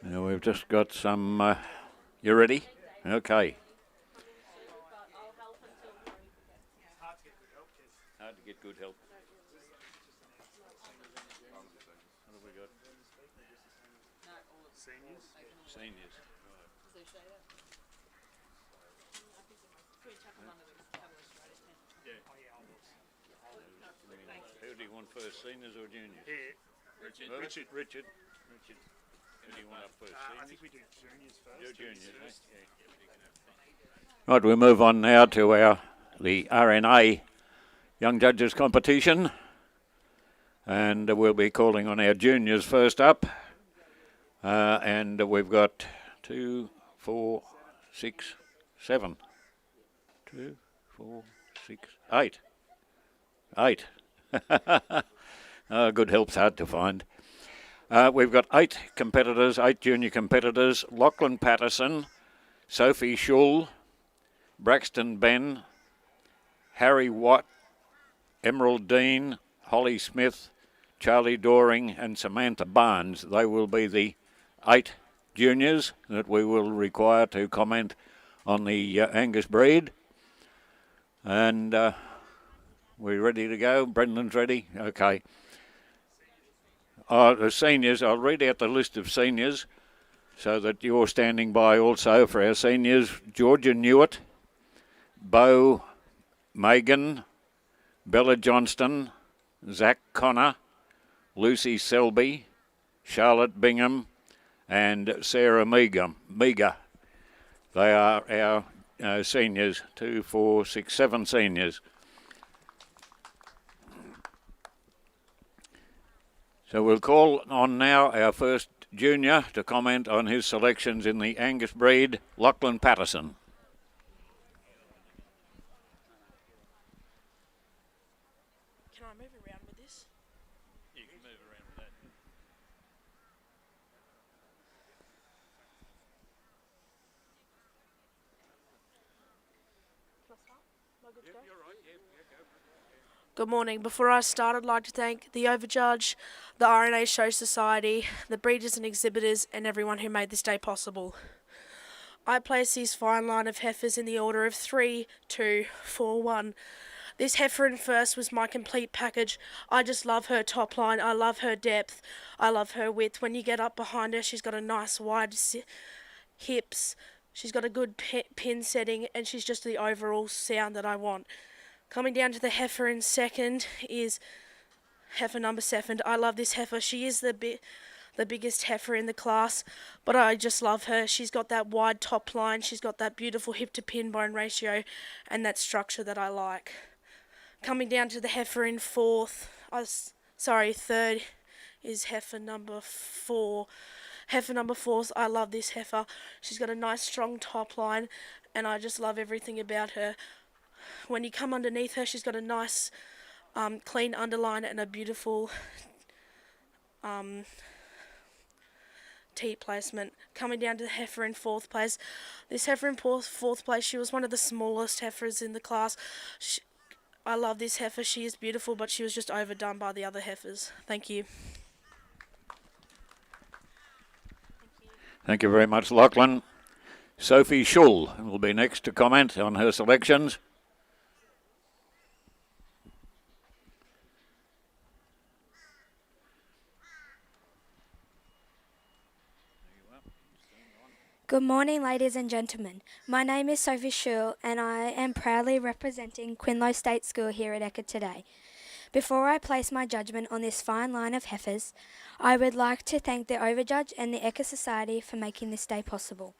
Now we've just got some. You ready? Okay. Hard to get good help. What have we got? Seniors. Seniors. Who do you want first, seniors or juniors? Here, Richard. Who do you want up first? I think we do juniors first. You're juniors, first. Yeah. Right, we move on now to the RNA Young Judges competition. And we'll be calling on our juniors first up. And we've got 2, 4, 6, 7. 2, 4, 6, 8. 8. Good help's hard to find. We've got 8 competitors, 8 junior competitors. Lachlan Patterson, Sophie Schull, Braxton Ben, Harry Watt, Emerald Dean, Holly Smith, Charlie Doring and Samantha Barnes. They will be the 8 juniors that we will require to comment on the Angus breed. And we're ready to go. Brendan's ready? Okay. The seniors, I'll read out the list of seniors so that you're standing by also for our seniors. Georgia Newitt, Bo Megan, Bella Johnston, Zach Connor, Lucy Selby, Charlotte Bingham and Sarah Meager. They are our seniors, 2, 4, 6, 7 seniors. So we'll call on now our first junior to comment on his selections in the Angus breed, Lachlan Patterson. Can I move around with this? You can move around with that. Good morning. Before I start, I'd like to thank the Overjudge, the RNA Show Society, the breeders and exhibitors, and everyone who made this day possible. I place these fine line of heifers in the order of 3, 2, 4, 1. This heifer in first was my complete package. I just love her top line. I love her depth. I love her width. When you get up behind her, she's got a nice wide hips. She's got a good pin setting, and she's just the overall sound that I want. Coming down to the heifer in second is heifer number 7. I love this heifer. She is the biggest heifer in the class, but I just love her. She's got that wide top line. She's got that beautiful hip to pin bone ratio and that structure that I like. Coming down to the heifer in third is heifer number 4. Heifer number 4, I love this heifer. She's got a nice strong top line and I just love everything about her. When you come underneath her, she's got a nice clean underline and a beautiful teat placement. Coming down to the heifer in 4th place. This heifer in 4th place, she was one of the smallest heifers in the class. I love this heifer. She is beautiful, but she was just overdone by the other heifers. Thank you. Thank you very much, Lachlan. Sophie Schull will be next to comment on her selections. Good morning, ladies and gentlemen. My name is Sophie Schull and I am proudly representing Quinlow State School here at Eka today. Before I place my judgment on this fine line of heifers, I would like to thank the Overjudge and the Eka Society for making this day possible.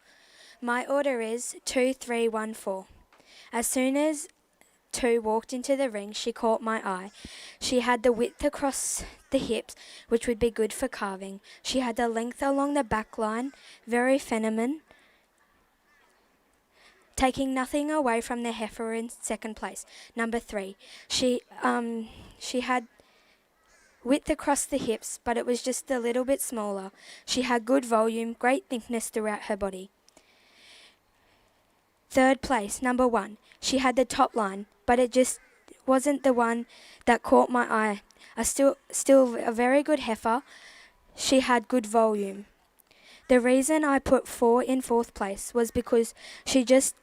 My order is 2, 3, 1, 4. As soon as 2 walked into the ring, she caught my eye. She had the width across the hips, which would be good for carving. She had the length along the back line, very feminine, taking nothing away from the heifer in 2nd place. Number 3, she had width across the hips, but it was just a little bit smaller. She had good volume, great thickness throughout her body. 3rd place, number 1. She had the top line, but it just wasn't the one that caught my eye. Still a very good heifer. She had good volume. The reason I put 4 in 4th place was because she just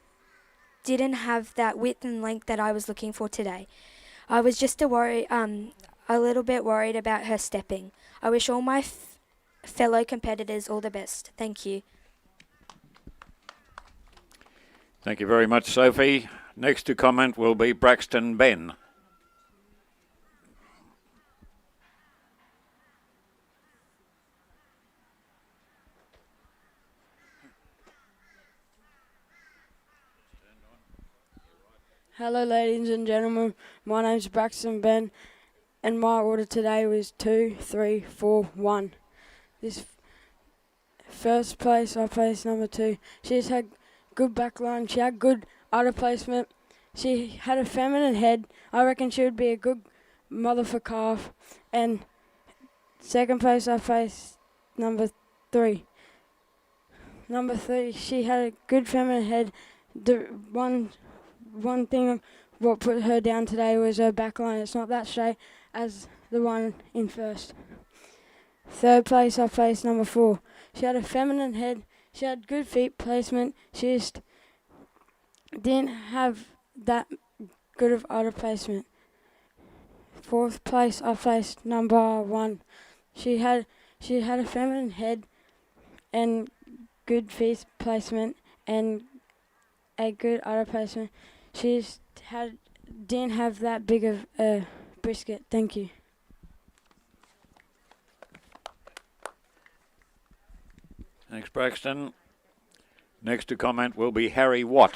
didn't have that width and length that I was looking for today. I was just a little bit worried about her stepping. I wish all my fellow competitors all the best. Thank you. Thank you very much, Sophie. Next to comment will be Braxton Ben. Hello ladies and gentlemen, my name's Braxton Ben and my order today was 2, 3, 4, 1. This 1st place, I placed number 2. She just had good backline, she had good udder placement, she had a feminine head. I reckon she would be a good mother for calf. And 2nd place I placed number 3. Number 3, she had a good feminine head. The one thing what put her down today was her backline. It's not that straight as the one in 1st. 3rd place I placed number 4. She had a feminine head. She had good feet placement. She just didn't have that good of udder placement. 4th place I placed number 1. She had a feminine head and good feet placement and a good udder placement. She just didn't have that big of a brisket. Thank you. Thanks, Braxton. Next to comment will be Harry Watt.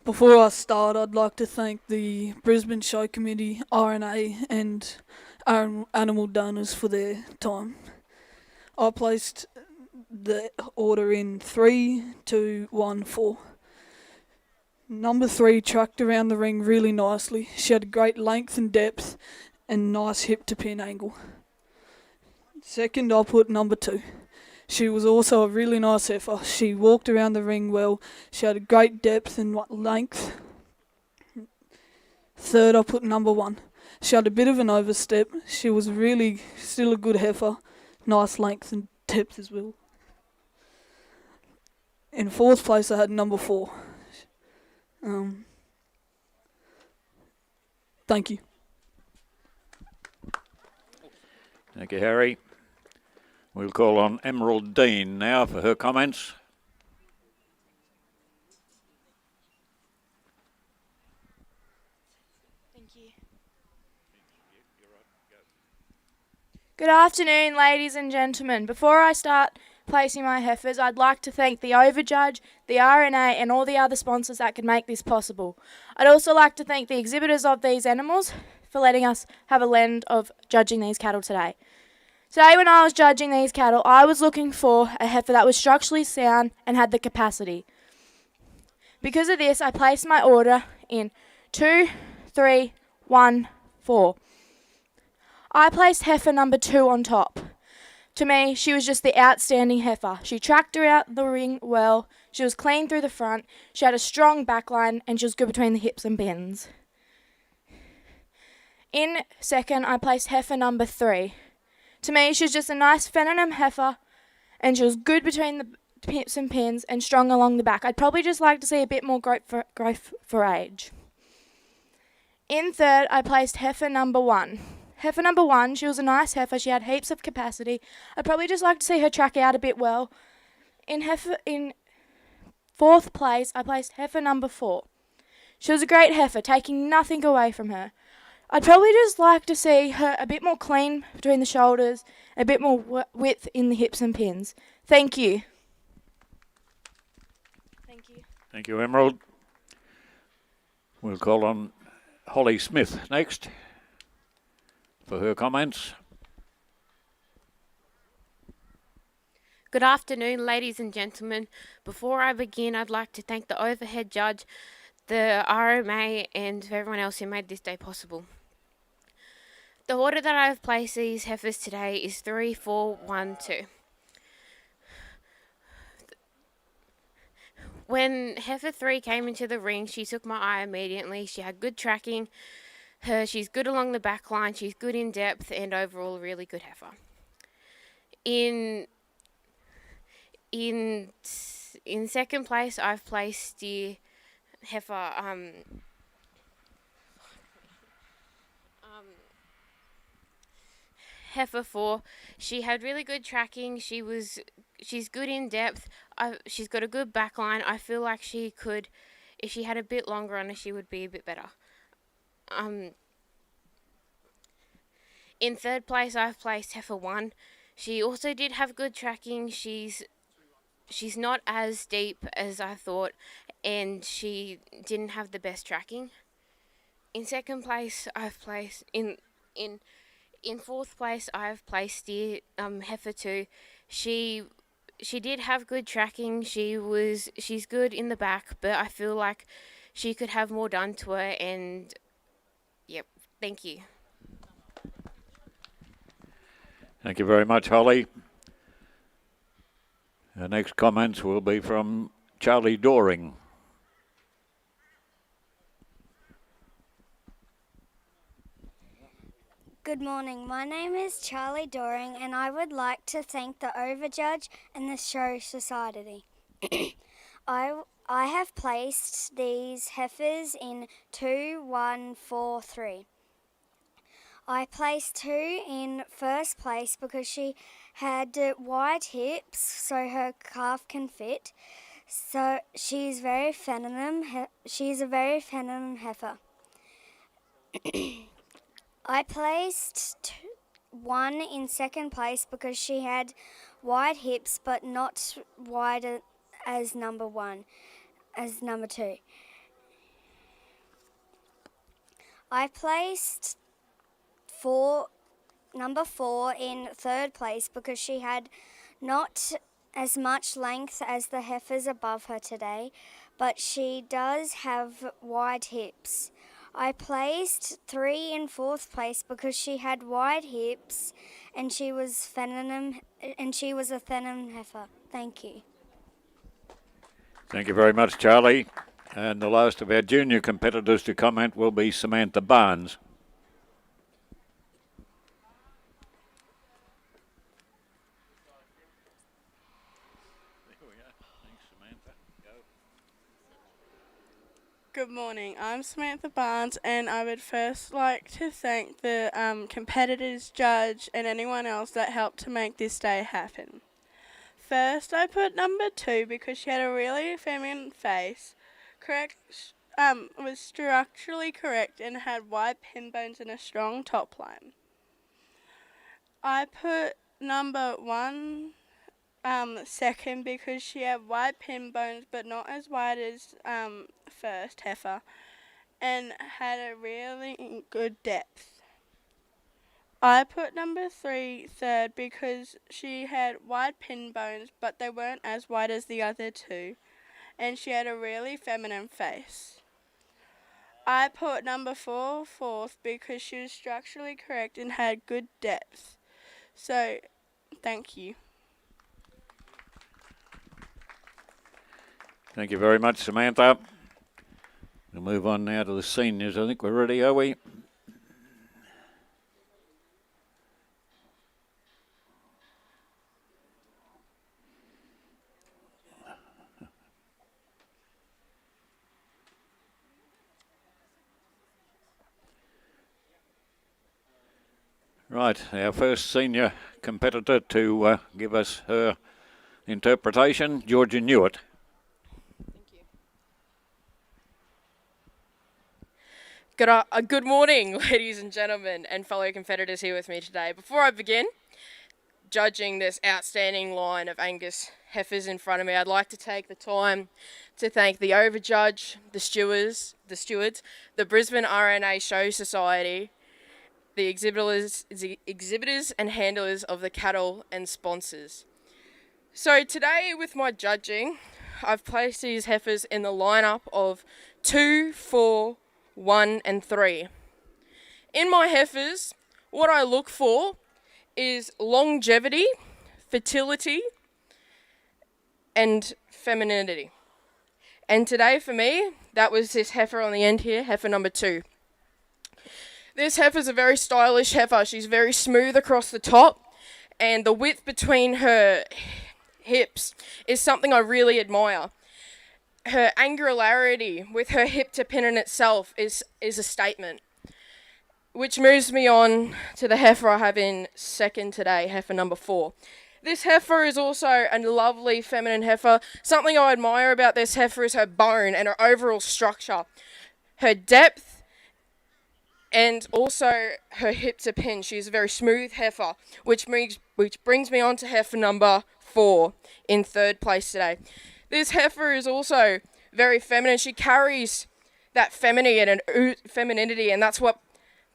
Before I start, I'd like to thank the Brisbane Show Committee, RNA and animal donors for their time. I placed the order in 3, 2, 1, 4. Number 3 tracked around the ring really nicely. She had great length and depth and nice hip to pin angle. 2nd, I put number 2. She was also a really nice heifer. She walked around the ring well. She had a great depth and length. 3rd, I put number 1. She had a bit of an overstep. She was really still a good heifer. Nice length and depth as well. In 4th place, I had number 4. Thank you. Thank you, Harry. We'll call on Emerald Dean now for her comments. Thank you. Good afternoon, ladies and gentlemen. Before I start placing my heifers, I'd like to thank the Overjudge, the RNA and all the other sponsors that could make this possible. I'd also like to thank the exhibitors of these animals for letting us have a lend of judging these cattle today. Today when I was judging these cattle, I was looking for a heifer that was structurally sound and had the capacity. Because of this, I placed my order in 2, 3, 1, 4. I placed heifer number 2 on top. To me, she was just the outstanding heifer. She tracked her out the ring well, she was clean through the front, she had a strong backline, and she was good between the hips and bends. In second, I placed heifer number 3. To me, she was just a nice feminine heifer, and she was good between the hips and pins and strong along the back. I'd probably just like to see a bit more growth for age. In third, I placed heifer number 1. Heifer number 1, she was a nice heifer. She had heaps of capacity. I'd probably just like to see her track out a bit well. In fourth place, I placed heifer number 4. She was a great heifer, taking nothing away from her. I'd probably just like to see her a bit more clean between the shoulders, a bit more width in the hips and pins. Thank you. Thank you. Thank you, Emerald. We'll call on Holly Smith next for her comments. Good afternoon, ladies and gentlemen. Before I begin, I'd like to thank the overhead judge, the RMA, and everyone else who made this day possible. The order that I've placed these heifers today is 3, 4, 1, 2. When heifer 3 came into the ring, she took my eye immediately. She had good tracking. She's good along the back line. She's good in depth, and overall a really good heifer. In second place, I've placed the heifer heifer 4. She had really good tracking. She's good in depth. She's got a good back line. I feel like she could, if she had a bit longer on her, she would be a bit better. In third place, I've placed heifer 1. She also did have good tracking. She's not as deep as I thought, and she didn't have the best tracking. In second place, I've placed in fourth place, I've placed the heifer 2. She did have good tracking. She's good in the back, but I feel like she could have more done to her. And yep, thank you. Thank you very much, Holly. Our next comments will be from Charlie Doring. Good morning. My name is Charlie Doring, and I would like to thank the Overjudge and the Show Society. I have placed these heifers in 2, 1, 4, 3. I placed 2 in first place because she had wide hips so her calf can fit. So she's very feminine. She's a very feminine heifer. I placed 1 in second place because she had wide hips but not wide as number 2. I placed number 4 in third place because she had not as much length as the heifers above her today, but she does have wide hips. I placed 3 in fourth place because she had wide hips and she was feminine, and she was a feminine heifer. Thank you. Thank you very much, Charlie. And the last of our junior competitors to comment will be Samantha Barnes. Good morning, I'm Samantha Barnes, and I would first like to thank the competitors, judge, and anyone else that helped to make this day happen. First, I put number 2 because she had a really feminine face, was structurally correct, and had wide pin bones and a strong top line. I put number 1 second because she had wide pin bones but not as wide as first heifer and had a really good depth. I put number 3 third because she had wide pin bones but they weren't as wide as the other two and she had a really feminine face. I put number 4 fourth because she was structurally correct and had good depth. So, thank you. Thank you very much, Samantha. We'll move on now to the seniors. I think we're ready, are we? Right, our first senior competitor to give us her interpretation, Georgia Newitt. Good morning, ladies and gentlemen, and fellow competitors here with me today. Before I begin judging this outstanding line of Angus heifers in front of me, I'd like to take the time to thank the overjudge, the stewards, the Brisbane RNA Show Society, the exhibitors and handlers of the cattle and sponsors. So today with my judging, I've placed these heifers in the lineup of 2, 4, 1 and 3. In my heifers, what I look for is longevity, fertility, and femininity. And today for me, that was this heifer on the end here, heifer number 2. This heifer's a very stylish heifer. She's very smooth across the top, and the width between her hips is something I really admire. Her angularity with her hip to pin in itself is a statement. Which moves me on to the heifer I have in second today, heifer number 4. This heifer is also a lovely feminine heifer. Something I admire about this heifer is her bone and her overall structure. Her depth and also her hip to pin. She's a very smooth heifer, which brings me on to heifer number 4 in third place today. This heifer is also very feminine. She carries that femininity, and that's what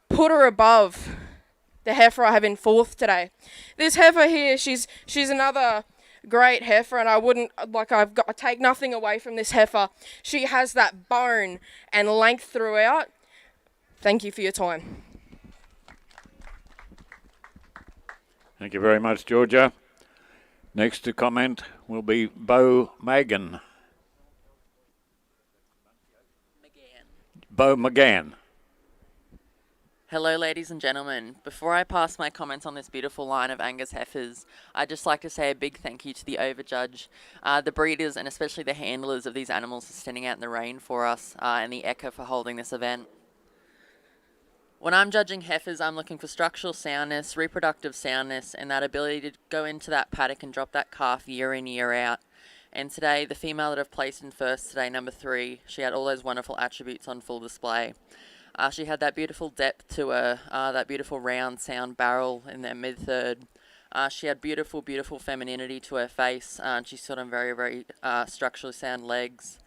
put her above the heifer I have in fourth today. This heifer here, she's another great heifer, and I take nothing away from this heifer. She has that bone and length throughout. Thank you for your time. Thank you very much, Georgia. Next to comment will be Bo Magan. Bo McGann. Hello ladies and gentlemen. Before I pass my comments on this beautiful line of Angus heifers, I'd just like to say a big thank you to the overjudge, the breeders and especially the handlers of these animals for standing out in the rain for us, and the ECHA for holding this event. When I'm judging heifers, I'm looking for structural soundness, reproductive soundness, and that ability to go into that paddock and drop that calf year in, year out. And today, the female that I've placed in first today, number 3, she had all those wonderful attributes on full display. She had that beautiful depth to her, that beautiful round sound barrel in that mid-third. She had beautiful, beautiful femininity to her face, and she stood on very, very structurally sound legs.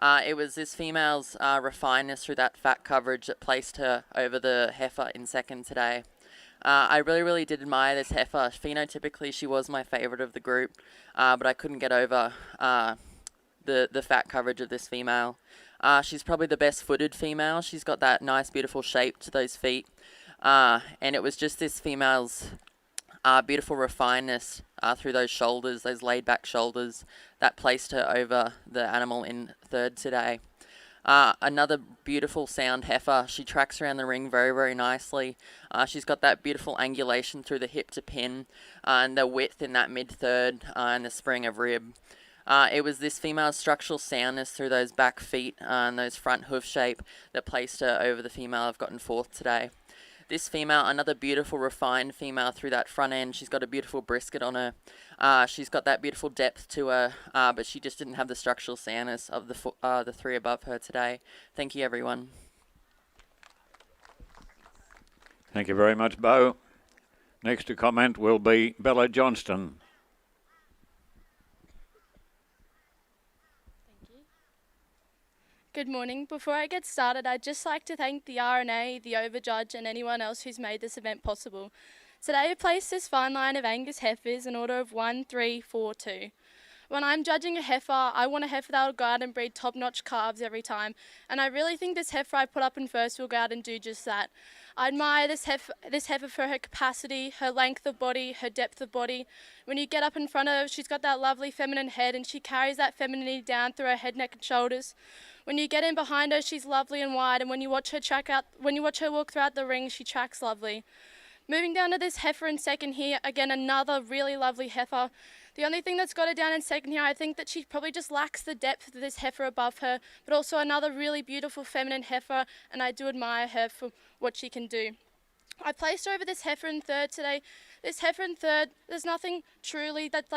It was this female's refinedness through that fat coverage that placed her over the heifer in second today. I really, really did admire this heifer. Phenotypically, she was my favourite of the group, but I couldn't get over the fat coverage of this female. She's probably the best footed female. She's got that nice, beautiful shape to those feet. And it was just this female's beautiful refinedness through those shoulders, those laid-back shoulders, that placed her over the animal in third today. Another beautiful sound heifer. She tracks around the ring very, very nicely. She's got that beautiful angulation through the hip to pin and the width in that mid-third and the spring of rib. It was this female's structural soundness through those back feet and those front hoof shape that placed her over the female I've gotten fourth today. This female, another beautiful refined female through that front end. She's got a beautiful brisket on her. She's got that beautiful depth to her, but she just didn't have the structural soundness of the 3 above her today. Thank you, everyone. Thank you very much, Bo. Next to comment will be Bella Johnston. Good morning. Before I get started, I'd just like to thank the RNA, the Overjudge, and anyone else who's made this event possible. Today I placed this fine line of Angus heifers in order of 1, 3, 4, 2. When I'm judging a heifer, I want a heifer that will go out and breed top-notch calves every time, and I really think this heifer I put up in first will go out and do just that. I admire this heifer for her capacity, her length of body, her depth of body. When you get up in front of her, she's got that lovely feminine head, and she carries that femininity down through her head, neck, and shoulders. When you get in behind her, she's lovely and wide, and when you watch her walk throughout the ring, she tracks lovely. Moving down to this heifer in second here, again another really lovely heifer. The only thing that's got her down in second here, I think that she probably just lacks the depth of this heifer above her, but also another really beautiful feminine heifer, and I do admire her for what she can do. I placed her over this heifer in third today. This heifer in third, there's nothing truly that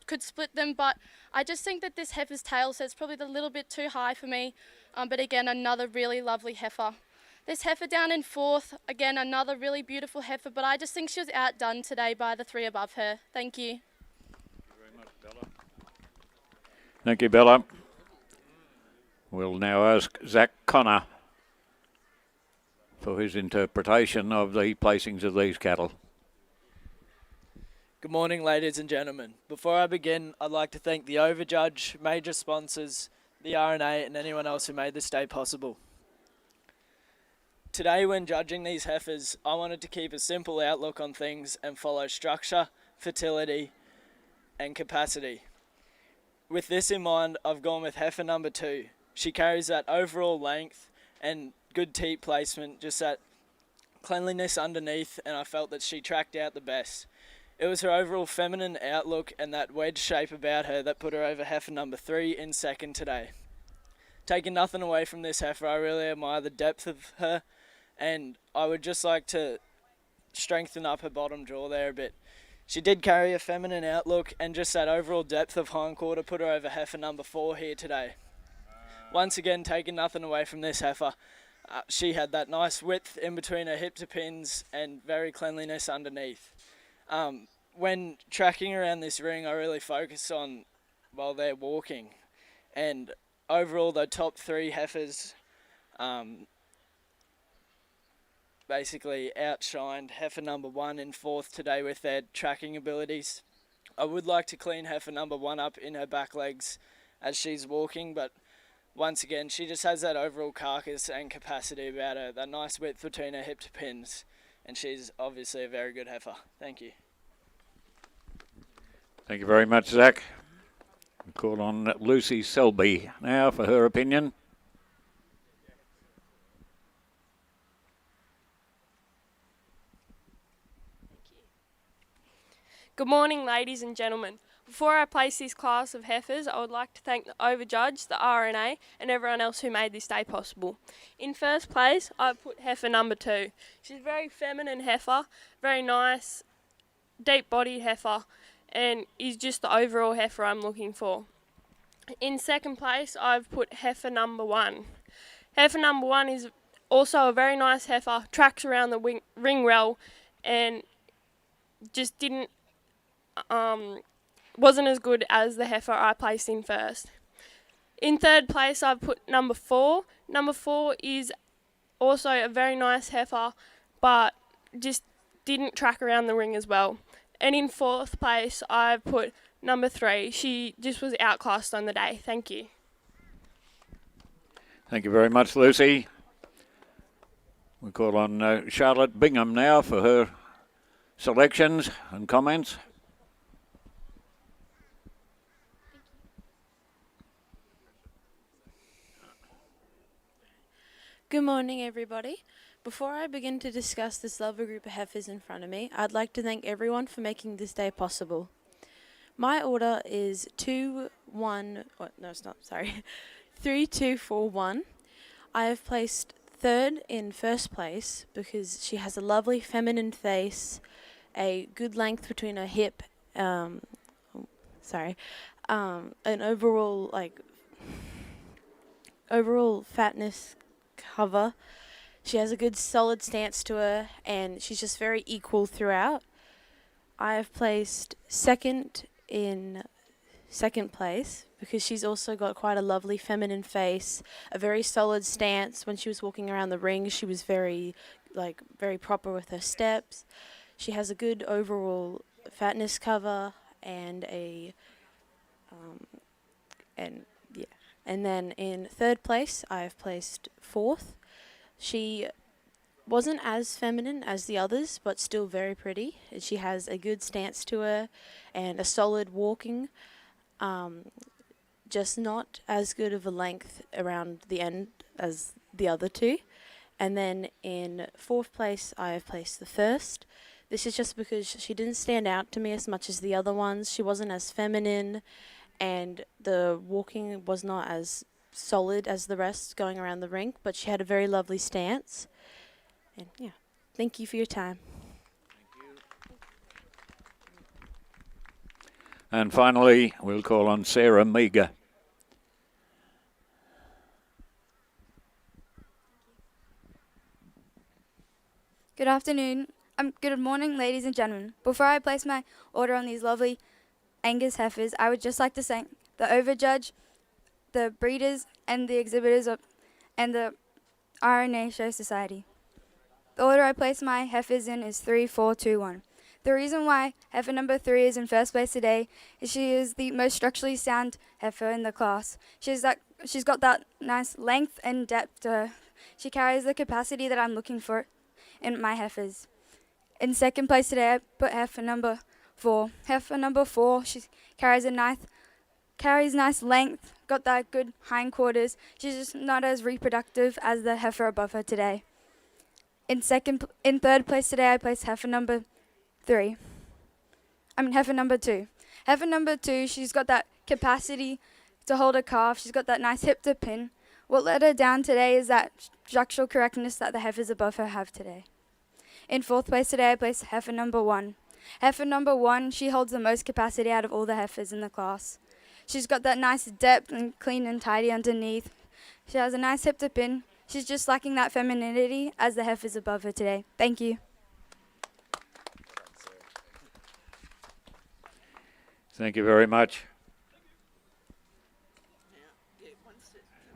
could split them, but I just think that this heifer's tail set's probably a little bit too high for me, but again, another really lovely heifer. This heifer down in fourth, again, another really beautiful heifer, but I just think she was outdone today by the three above her. Thank you. Thank you, Bella. We'll now ask Zach Connor for his interpretation of the placings of these cattle. Good morning, ladies and gentlemen. Before I begin, I'd like to thank the Overjudge, major sponsors, the RNA, and anyone else who made this day possible. Today, when judging these heifers, I wanted to keep a simple outlook on things and follow structure, fertility, and capacity. With this in mind, I've gone with heifer number 2. She carries that overall length and good teat placement, just that cleanliness underneath, and I felt that she tracked out the best. It was her overall feminine outlook and that wedge shape about her that put her over heifer number 3 in second today. Taking nothing away from this heifer, I really admire the depth of her, and I would just like to strengthen up her bottom jaw there a bit. She did carry a feminine outlook, and just that overall depth of hindquarter put her over heifer number 4 here today. Once again, taking nothing away from this heifer, she had that nice width in between her hip to pins and very cleanliness underneath. When tracking around this ring, I really focus on while they're walking, and overall the top 3 heifers basically outshined heifer number 1 in fourth today with their tracking abilities. I would like to clean heifer number 1 up in her back legs as she's walking, but once again, she just has that overall carcass and capacity about her, that nice width between her hip to pins, and she's obviously a very good heifer. Thank you. Thank you very much, Zach. We'll call on Lucy Selby now for her opinion. Good morning, ladies and gentlemen. Before I place this class of heifers, I would like to thank the Overjudge, the RNA, and everyone else who made this day possible. In first place, I put heifer number 2. She's a very feminine heifer, very nice, deep-bodied heifer, and is just the overall heifer I'm looking for. In second place, I've put heifer number 1. Heifer number 1 is also a very nice heifer, tracks around the ring well, and just wasn't as good as the heifer I placed in first. In third place, I've put number 4. Number 4 is also a very nice heifer, but just didn't track around the ring as well. And in fourth place, I've put number 3. She just was outclassed on the day. Thank you. Thank you very much, Lucy. We call on Charlotte Bingham now for her selections and comments. Good morning, everybody. Before I begin to discuss this lovely group of heifers in front of me, I'd like to thank everyone for making this day possible. My order is 3, 2, 4, 1. I have placed third in first place because she has a lovely feminine face, a good length between her hip, an overall fatness cover. She has a good solid stance to her, and she's just very equal throughout. I have placed second in second place because she's also got quite a lovely feminine face, a very solid stance. When she was walking around the ring, she was very proper with her steps. She has a good overall fatness cover and and then in third place I have placed fourth. She wasn't as feminine as the others, but still very pretty. She has a good stance to her and a solid walking, just not as good of a length around the end as the other two. And then in fourth place, I have placed the first. This is just because she didn't stand out to me as much as the other ones. She wasn't as feminine, and the walking was not as solid as the rest going around the rink, but she had a very lovely stance. And yeah, thank you for your time. And finally, we'll call on Sarah Meager. Good afternoon. Good morning, ladies and gentlemen. Before I place my order on these lovely Angus heifers, I would just like to thank the overjudge, the breeders, and the exhibitors and the RNA Show Society. The order I place my heifers in is 3, 4, 2, 1. The reason why heifer number 3 is in first place today is she is the most structurally sound heifer in the class. She's got that nice length and depth to her. She carries the capacity that I'm looking for in my heifers. In second place today, I put heifer number 4. Heifer number 4, she carries nice length, got that good hindquarters. She's just not as reproductive as the heifer above her today. In third place today, I placed heifer number 2. Heifer number 2, she's got that capacity to hold a calf. She's got that nice hip to pin. What let her down today is that structural correctness that the heifers above her have today. In fourth place today, I placed heifer number 1. Heifer number 1, she holds the most capacity out of all the heifers in the class. She's got that nice depth and clean and tidy underneath. She has a nice hip to pin. She's just lacking that femininity as the heifers above her today. Thank you. Thank you very much.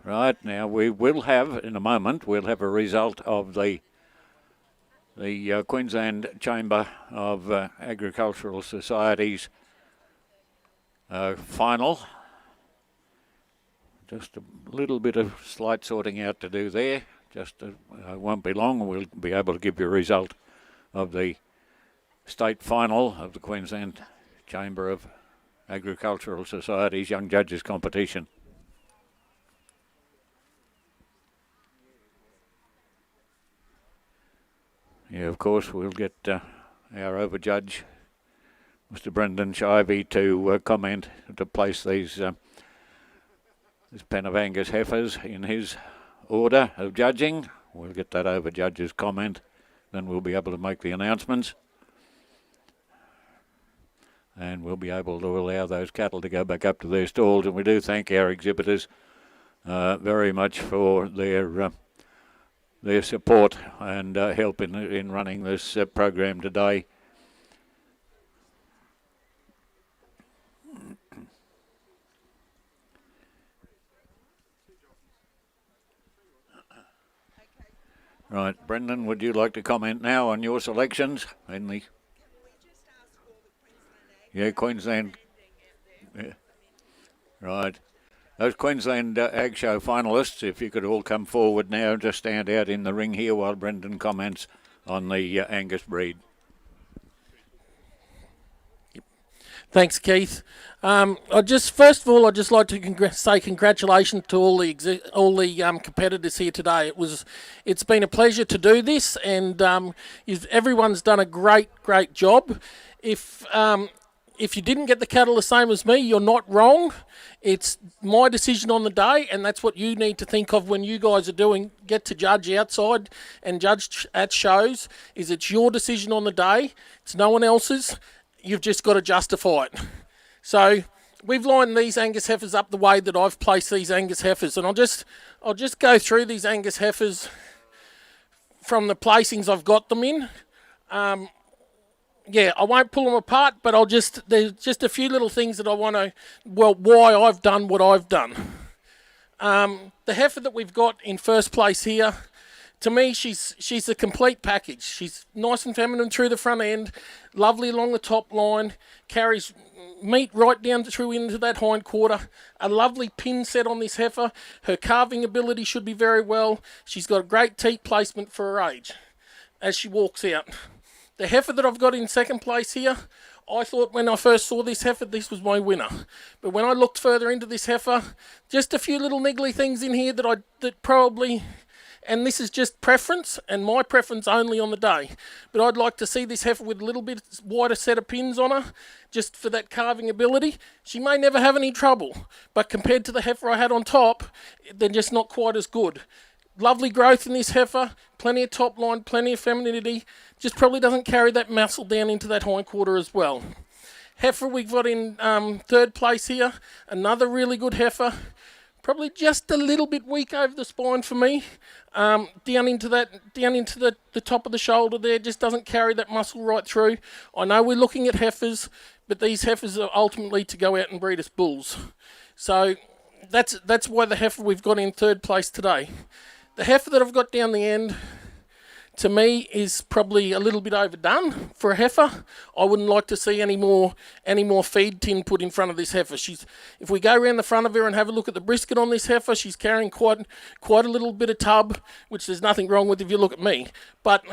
Right, now we will have, in a moment, we'll have a result of the Queensland Chamber of Agricultural Societies final. Just a little bit of slight sorting out to do there. Won't be long. We'll be able to give you a result of the state final of the Queensland Chamber of Agricultural Societies Young Judges Competition. Yeah, of course, we'll get our overjudge, Mr. Brendan Shivey, to comment to place this pen of Angus heifers in his order of judging. We'll get that overjudge's comment, then we'll be able to make the announcements. And we'll be able to allow those cattle to go back up to their stalls. And we do thank our exhibitors very much for their support and help in running this program today. Right, Brendan, would you like to comment now on your selections in the? Yeah, Queensland. Yeah. Right. Those Queensland Ag Show finalists, if you could all come forward now, just stand out in the ring here while Brendan comments on the Angus breed. Thanks, Keith. First of all, I'd just like to say congratulations to all the competitors here today. It's been a pleasure to do this, and everyone's done a great job. If you didn't get the cattle the same as me, you're not wrong. It's my decision on the day, and that's what you need to think of when you guys get to judge outside and judge at shows, is it's your decision on the day. It's no one else's. You've just got to justify it. So we've lined these Angus heifers up the way that I've placed these Angus heifers, and I'll just go through these Angus heifers from the placings I've got them in. yeah, I won't pull them apart, but there's just a few little things that I want to, why I've done what I've done. The heifer that we've got in first place here, to me, she's a complete package. She's nice and feminine through the front end, lovely along the top line, carries meat right down through into that hind quarter. A lovely pin set on this heifer. Her calving ability should be very well. She's got a great teat placement for her age as she walks out. The heifer that I've got in second place here, I thought when I first saw this heifer, this was my winner. But when I looked further into this heifer, just a few little niggly things in here that probably, and this is just preference, and my preference only on the day. But I'd like to see this heifer with a little bit wider set of pins on her, just for that calving ability. She may never have any trouble, but compared to the heifer I had on top, they're just not quite as good. Lovely growth in this heifer, plenty of top line, plenty of femininity, just probably doesn't carry that muscle down into that hind quarter as well. Heifer we've got in third place here, another really good heifer, probably just a little bit weak over the spine for me, down into the top of the shoulder there, just doesn't carry that muscle right through. I know we're looking at heifers, but these heifers are ultimately to go out and breed us bulls. So that's why the heifer we've got in third place today. The heifer that I've got down the end, to me, is probably a little bit overdone for a heifer. I wouldn't like to see any more feed tin put in front of this heifer. If we go around the front of her and have a look at the brisket on this heifer, she's carrying quite a little bit of tub, which there's nothing wrong with if you look at me. But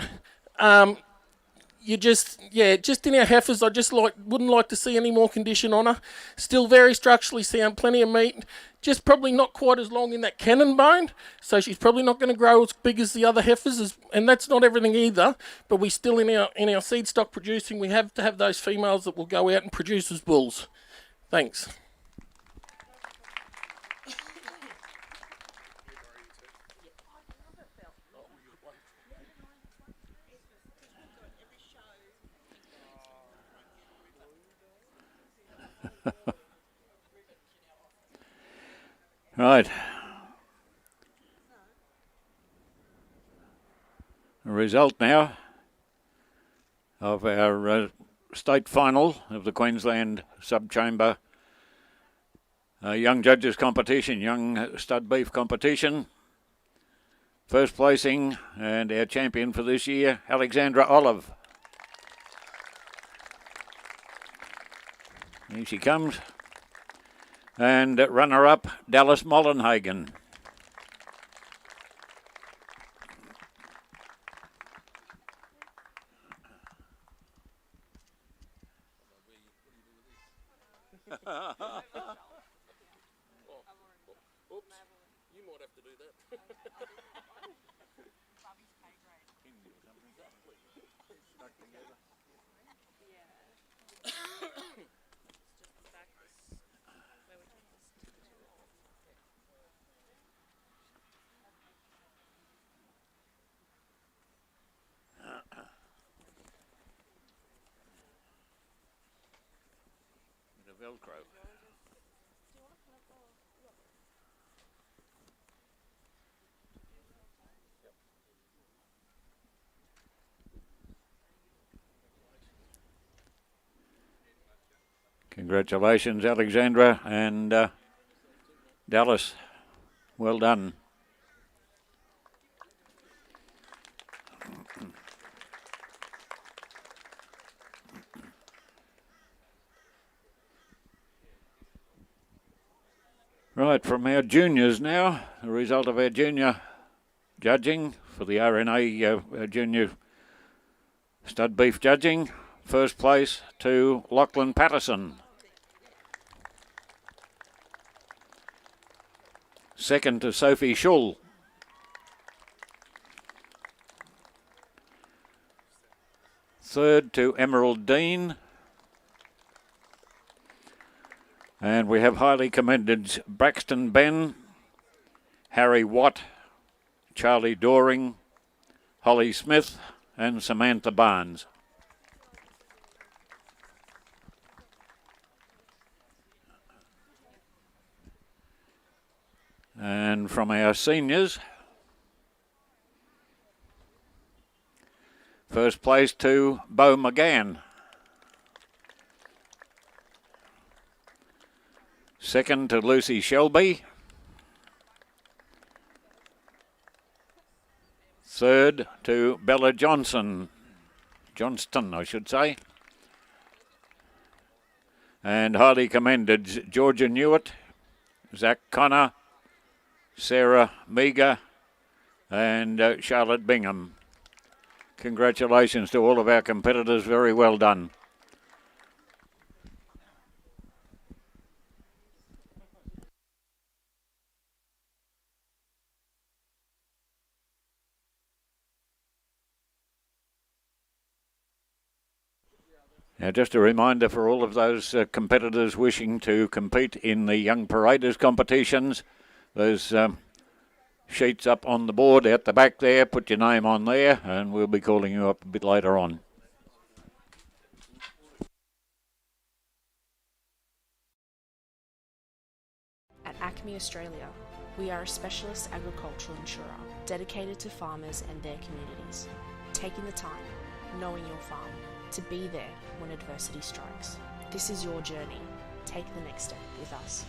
just in our heifers, I wouldn't like to see any more condition on her. Still very structurally sound, plenty of meat. Just probably not quite as long in that cannon bone, so she's probably not going to grow as big as the other heifers, and that's not everything either. But we still in our seed stock producing, we have to have those females that will go out and produce as bulls. Thanks. Right. The result now of our state final of the Queensland Subchamber Young Judges Competition, Young Stud Beef Competition. First placing and our champion for this year, Alexandra Olive. Here she comes. And runner-up, Dallas Mollenhagen. Velcro. Congratulations, Alexandra and Dallas. Well done. Right, from our juniors now, the result of our junior judging for the RNA junior stud beef judging. First place to Lachlan Patterson. Second to Sophie Schull. Third to Emerald Dean. And we have highly commended Braxton Ben, Harry Watt, Charlie Doring, Holly Smith and Samantha Barnes. And from our seniors, first place to Beau McGann. Second to Lucy Shelby. Third to Bella Johnston, I should say. And highly commended Georgia Newitt, Zach Connor, Sarah Meager, and Charlotte Bingham. Congratulations to all of our competitors. Very well done. Now, just a reminder for all of those competitors wishing to compete in the Young Paraders competitions, there's sheets up on the board out the back there. Put your name on there and we'll be calling you up a bit later on. At Acme Australia, we are a specialist agricultural insurer dedicated to farmers and their communities, taking the time, knowing your farm, to be there when adversity strikes. This is your journey. Take the next step with us.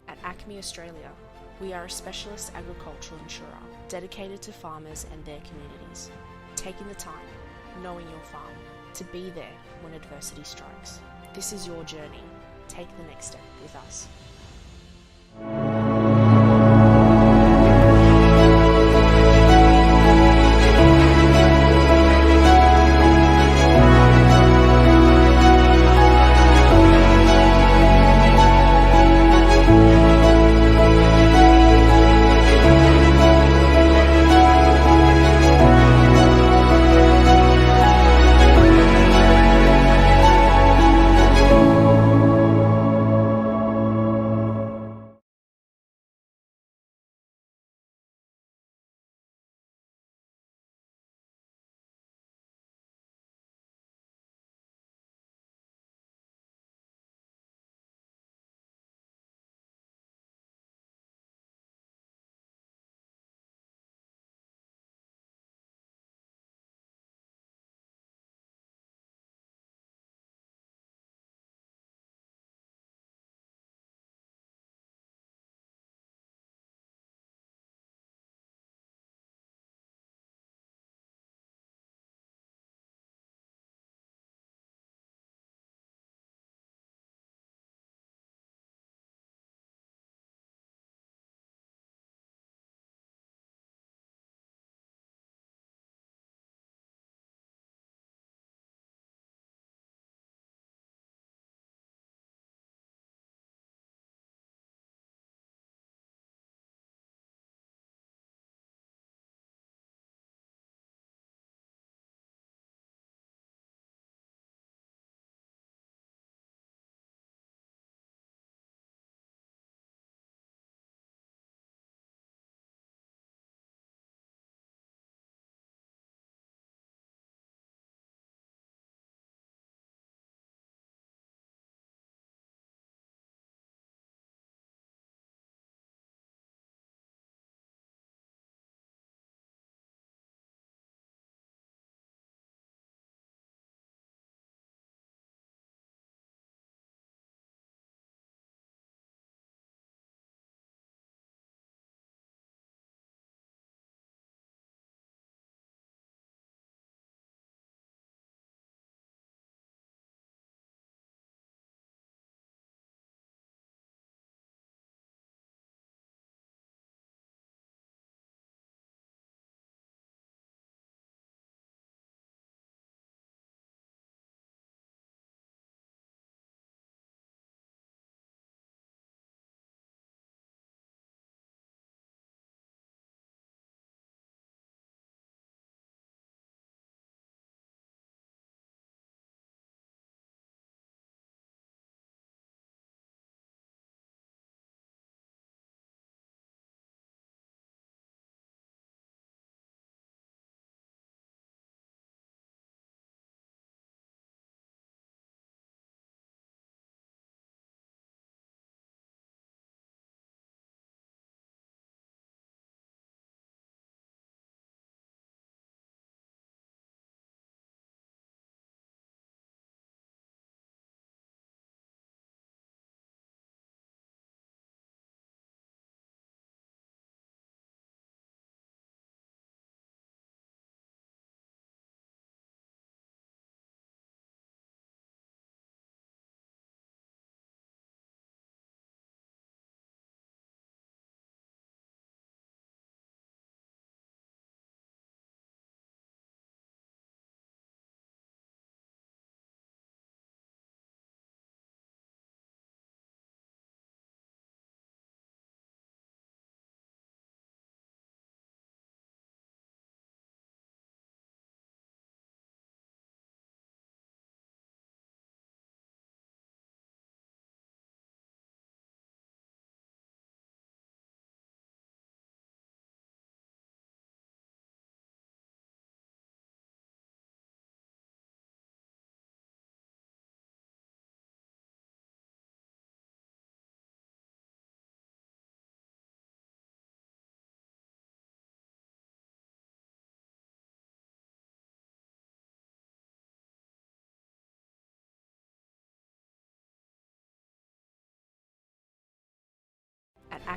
At Acme Australia, we are a specialist agricultural insurer dedicated to farmers and their communities, taking the time, knowing your farm, to be there when adversity strikes. This is your journey. Take the next step with us.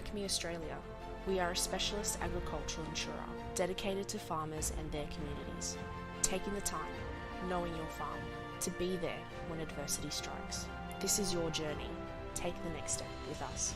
Acme Australia, we are a specialist agricultural insurer dedicated to farmers and their communities, taking the time, knowing your farm, to be there when adversity strikes. This is your journey. Take the next step with us.